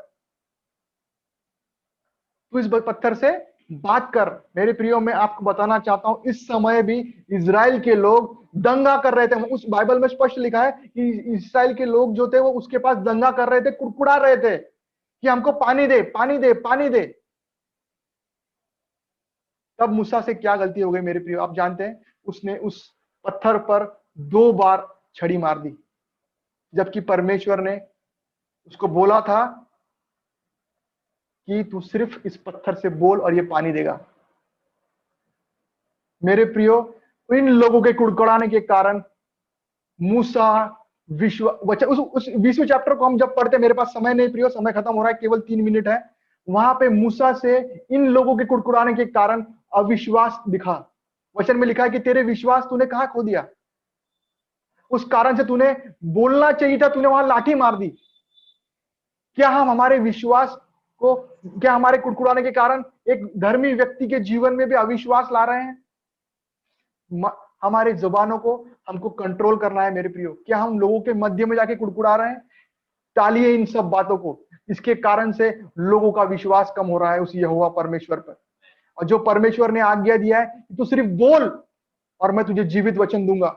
Speaker 1: तू इस पत्थर से बात कर। मेरे प्रियो, मैं आपको बताना चाहता हूं, इस समय भी इजराइल के लोग दंगा कर रहे थे। उस बाइबल में स्पष्ट लिखा है कि इस्राएल के लोग जो थे वो उसके पास दंगा कर रहे थे, कुड़कुड़ा रहे थे कि हमको पानी दे, पानी दे, पानी दे। तब मूसा से क्या गलती हो गई मेरे प्रियो? आप जानते हैं, उसने उस पत्थर पर 2 बार छड़ी मार दी, जबकि परमेश्वर ने उसको बोला था कि तू सिर्फ इस पत्थर से बोल और ये पानी देगा। मेरे प्रियो, इन लोगों के कुड़कुड़ाने के कारण मूसा उस 20वें चैप्टर को हम जब पढ़ते, मेरे पास समय नहीं प्रियो, समय खत्म हो रहा है, केवल 3 मिनट है। वहां पे मूसा से इन लोगों के कुड़कुड़ाने के कारण अविश्वास दिखा। वचन में लिखा है कि तेरे विश्वास तूने कहां खो दिया, उस कारण से तूने बोलना चाहिए था, तूने वहां लाठी मार दी। क्या हम हमारे विश्वास को, क्या हमारे कुड़कुड़ाने के कारण एक धर्मी व्यक्ति के जीवन में भी अविश्वास ला रहे हैं? हमारे जुबानों को हमको कंट्रोल करना है मेरे प्रियो। क्या हम लोगों के मध्य में जाके कुड़कुड़ा रहे हैं? टालिए इन सब बातों को। इसके कारण से लोगों का विश्वास कम हो रहा है उस यहोवा परमेश्वर पर। और जो परमेश्वर ने आज्ञा दिया है कि तू सिर्फ बोल और मैं तुझे जीवित वचन दूंगा।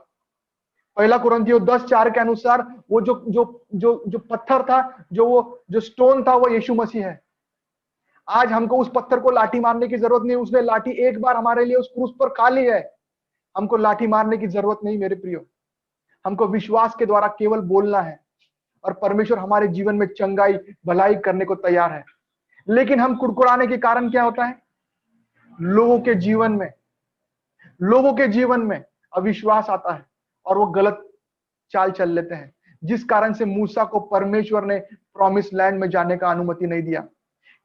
Speaker 1: पहला कुरिन्थियों 10:4 के अनुसार वो जो पत्थर था, जो स्टोन था, वो यीशु मसीह है। आज हमको उस पत्थर को लाठी मारने की जरूरत नहीं, उसने लाठी एक बार हमारे लिए उस क्रूस पर खा ली है। हमको लाठी मारने की जरूरत नहीं मेरे प्रियो। हमको विश्वास के द्वारा केवल बोलना है और परमेश्वर हमारे जीवन में चंगाई भलाई करने को तैयार है। लेकिन हम कुड़कुड़ाने के कारण क्या होता है? लोगों के जीवन में अविश्वास आता है और वो गलत चाल चल लेते हैं, जिस कारण से मूसा को परमेश्वर ने प्रॉमिस लैंड में जाने का अनुमति नहीं दिया।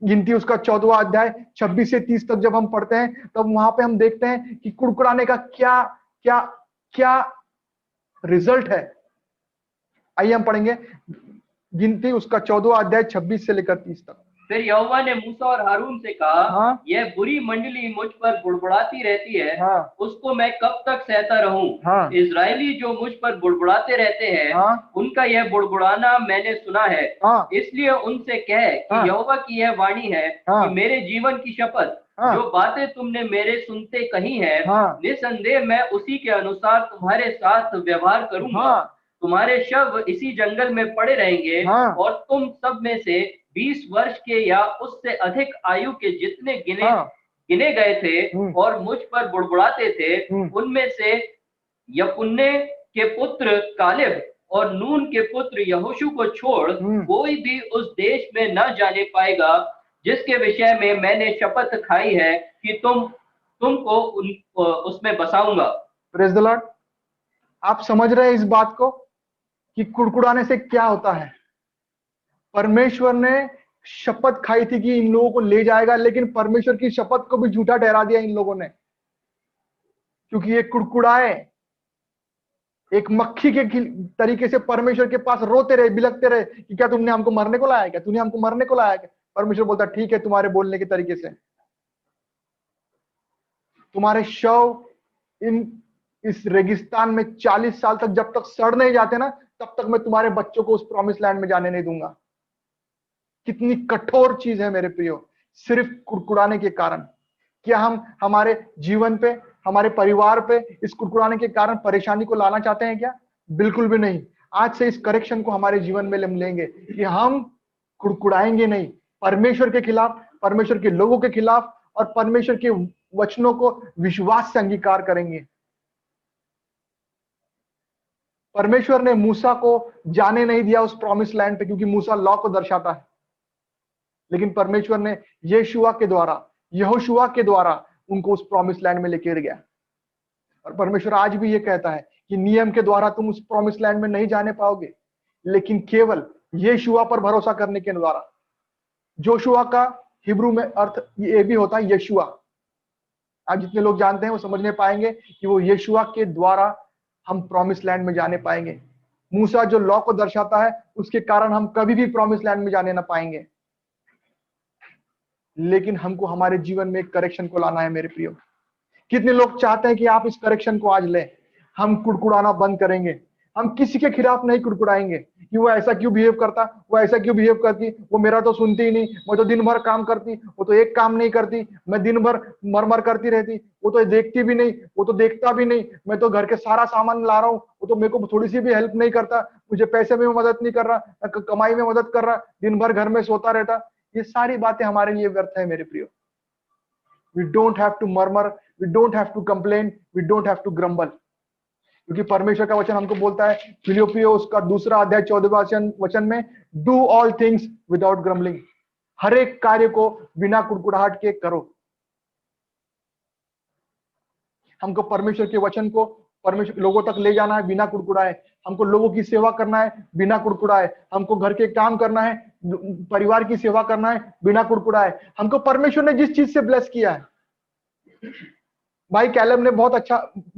Speaker 1: गिनती उसका 14वां अध्याय 26 से 30 तक जब हम पढ़ते हैं, तब वहां पे हम देखते हैं कि कुड़कुड़ाने का क्या क्या क्या रिजल्ट है। आइए हम पढ़ेंगे गिनती उसका 14वां अध्याय 26 से लेकर 30 तक।
Speaker 2: फिर यहोवा ने मूसा और हारून से कहा, यह बुरी मंडली मुझ पर बुड़बुड़ाती रहती है, उसको मैं कब तक सहता रहूं? इजरायली जो मुझ पर बुड़बुड़ाते रहते हैं, उनका यह बुड़बुड़ाना मैंने सुना है। इसलिए उनसे कह कि यहोवा की यह वाणी है कि मेरे जीवन की शपथ, जो बातें तुमने मेरे सुनते कही है, निसंदेह मैं उसी के अनुसार तुम्हारे साथ व्यवहार करूंगा। तुम्हारे शव इसी जंगल में पड़े रहेंगे, और तुम सब में से 20 वर्ष के या उससे अधिक आयु के जितने गिने गए थे और मुझ पर बुड़बुड़ाते थे, उनमें से यपुन्ने के पुत्र कालेब और नून के पुत्र यहोशू को छोड़ कोई भी उस देश में न जाने पाएगा, जिसके विषय में मैंने शपथ खाई है कि तुमको उसमें बसाऊंगा।
Speaker 1: Praise the Lord. आप समझ रहे हैं इस बात को कि कुड़कुड़ाने से क्या होता है? परमेश्वर ने शपथ खाई थी कि इन लोगों को ले जाएगा, लेकिन परमेश्वर की शपथ को भी झूठा ठहरा दिया इन लोगों ने, क्योंकि ये कुड़कुड़ाए, एक मक्खी के तरीके से परमेश्वर के पास रोते रहे, बिलखते रहे कि क्या तुमने हमको मरने को लाया? क्या तूने हमको मरने को लाया? क्या? परमेश्वर बोलता ठीक है, तुम्हारे बोलने के तरीके से तुम्हारे शव इस रेगिस्तान में 40 साल तक जब तक सड़ नहीं जाते ना, तब तक मैं तुम्हारे बच्चों को उस प्रॉमिस लैंड में जाने नहीं दूंगा। कितनी कठोर चीज है मेरे प्रियो, सिर्फ कुड़कुड़ाने के कारण। क्या हम हमारे जीवन पे, हमारे परिवार पे इस कुड़कुड़ाने के कारण परेशानी को लाना चाहते हैं क्या? बिल्कुल भी नहीं। आज से इस करेक्शन को हमारे जीवन में लेंगे कि हम कुड़कुड़ाएंगे नहीं परमेश्वर के खिलाफ, परमेश्वर के लोगों के खिलाफ, और परमेश्वर के वचनों को विश्वास से अंगीकार करेंगे। परमेश्वर ने मूसा को जाने नहीं दिया उस प्रॉमिस लैंड पे, क्योंकि मूसा लॉ को दर्शाता है, लेकिन परमेश्वर ने यहोशुआ के द्वारा उनको उस प्रॉमिस लैंड में लेकर गया। और परमेश्वर आज भी ये कहता है कि नियम के द्वारा तुम उस प्रॉमिस लैंड में नहीं जाने पाओगे, लेकिन केवल यहोशुआ पर भरोसा करने के द्वारा। जोशुआ का हिब्रू में अर्थ ये भी होता है यशुआ। आज जितने लोग जानते हैं वो समझ में पाएंगे कि वो यशुआ के द्वारा हम प्रॉमिस लैंड में जाने पाएंगे। मूसा जो लॉ को दर्शाता है, उसके कारण हम कभी भी प्रॉमिस लैंड में जाने ना पाएंगे, लेकिन हमको हमारे जीवन में एक करेक्शन को लाना है मेरे प्रियो। कितने लोग चाहते हैं कि आप इस करेक्शन को आज लें? हम कुड़कुड़ाना बंद करेंगे, हम किसी के खिलाफ नहीं कुड़कुड़ाएंगे कि वो ऐसा क्यों बिहेव करता, वो ऐसा क्यों बिहेव करती, वो मेरा तो सुनती ही नहीं, मैं तो दिन भर काम करती, वो तो एक काम नहीं करती, मैं दिन भर मर करती रहती, वो तो देखती भी नहीं, वो तो देखता भी नहीं, मैं तो घर के सारा सामान ला रहा हूँ, वो तो मेरे को थोड़ी सी भी हेल्प नहीं करता, मुझे पैसे में मदद नहीं कर रहा, कमाई में मदद कर रहा, दिन भर घर में सोता रहता। ये सारी बातें हमारे लिए व्यर्थ है मेरे प्रियो। We don't have to murmur, we don't have to complain, we don't have to grumble, क्योंकि परमेश्वर का वचन हमको बोलता है फिलिप्पियों उसका 2 अध्याय 14 वचन में, do all things without grumbling. हर एक कार्य को बिना कुड़कुड़ाहट के करो। हमको परमेश्वर के वचन को परमेश्वर लोगों तक ले जाना है बिना कुड़कुड़ाए, हमको लोगों की सेवा करना है बिना कुड़कुड़ाए, हमको घर के काम करना है, परिवार की सेवा करना है बिना कुड़कुड़ाए। हमको परमेश्वर ने जिस चीज से ब्लेस किया है, भाई कैलेब ने बहुत अच्छा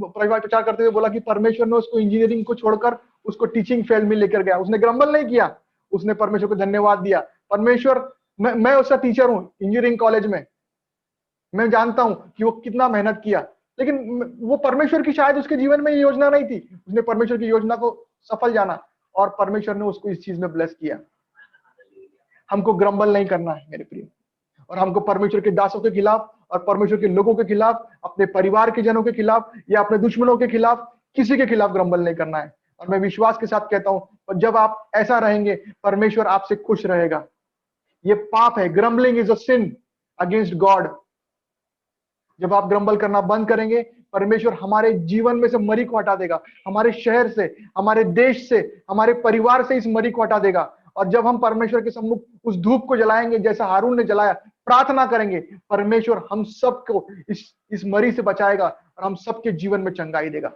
Speaker 1: प्रचार करते हुए बोला कि परमेश्वर ने उसको इंजीनियरिंग को छोड़कर उसको टीचिंग फील्ड में लेकर गया। उसने ग्रम्बल नहीं किया, उसने परमेश्वर को धन्यवाद दिया। परमेश्वर, मैं उसका टीचर हूं इंजीनियरिंग कॉलेज में, मैं जानता हूं कि वो कितना मेहनत किया, लेकिन वो परमेश्वर की शायद उसके जीवन में योजना नहीं थी, उसने परमेश्वर की योजना को सफल जाना और परमेश्वर ने उसको इस चीज में ब्लेस किया। हमको ग्रम्बल नहीं करना है मेरे प्रिय, और हमको परमेश्वर के दासों के खिलाफ और परमेश्वर के लोगों के खिलाफ, अपने परिवार के जनों के खिलाफ या अपने दुश्मनों के खिलाफ, किसी के खिलाफ ग्रम्बल नहीं करना है। और मैं विश्वास के साथ कहता हूं, और जब आप ऐसा रहेंगे परमेश्वर आपसे खुश रहेगा। ये पाप है, grumbling is a sin against God. जब आप ग्रम्बल करना बंद करेंगे, परमेश्वर हमारे जीवन में से मरी को हटा देगा, हमारे शहर से, हमारे देश से, हमारे परिवार से इस मरी को हटा देगा। और जब हम परमेश्वर के सम्मुख उस धूप को जलाएंगे जैसा हारून ने जलाया, प्रार्थना करेंगे, परमेश्वर हम सबको इस मरी से बचाएगा और हम सबके जीवन में चंगाई देगा।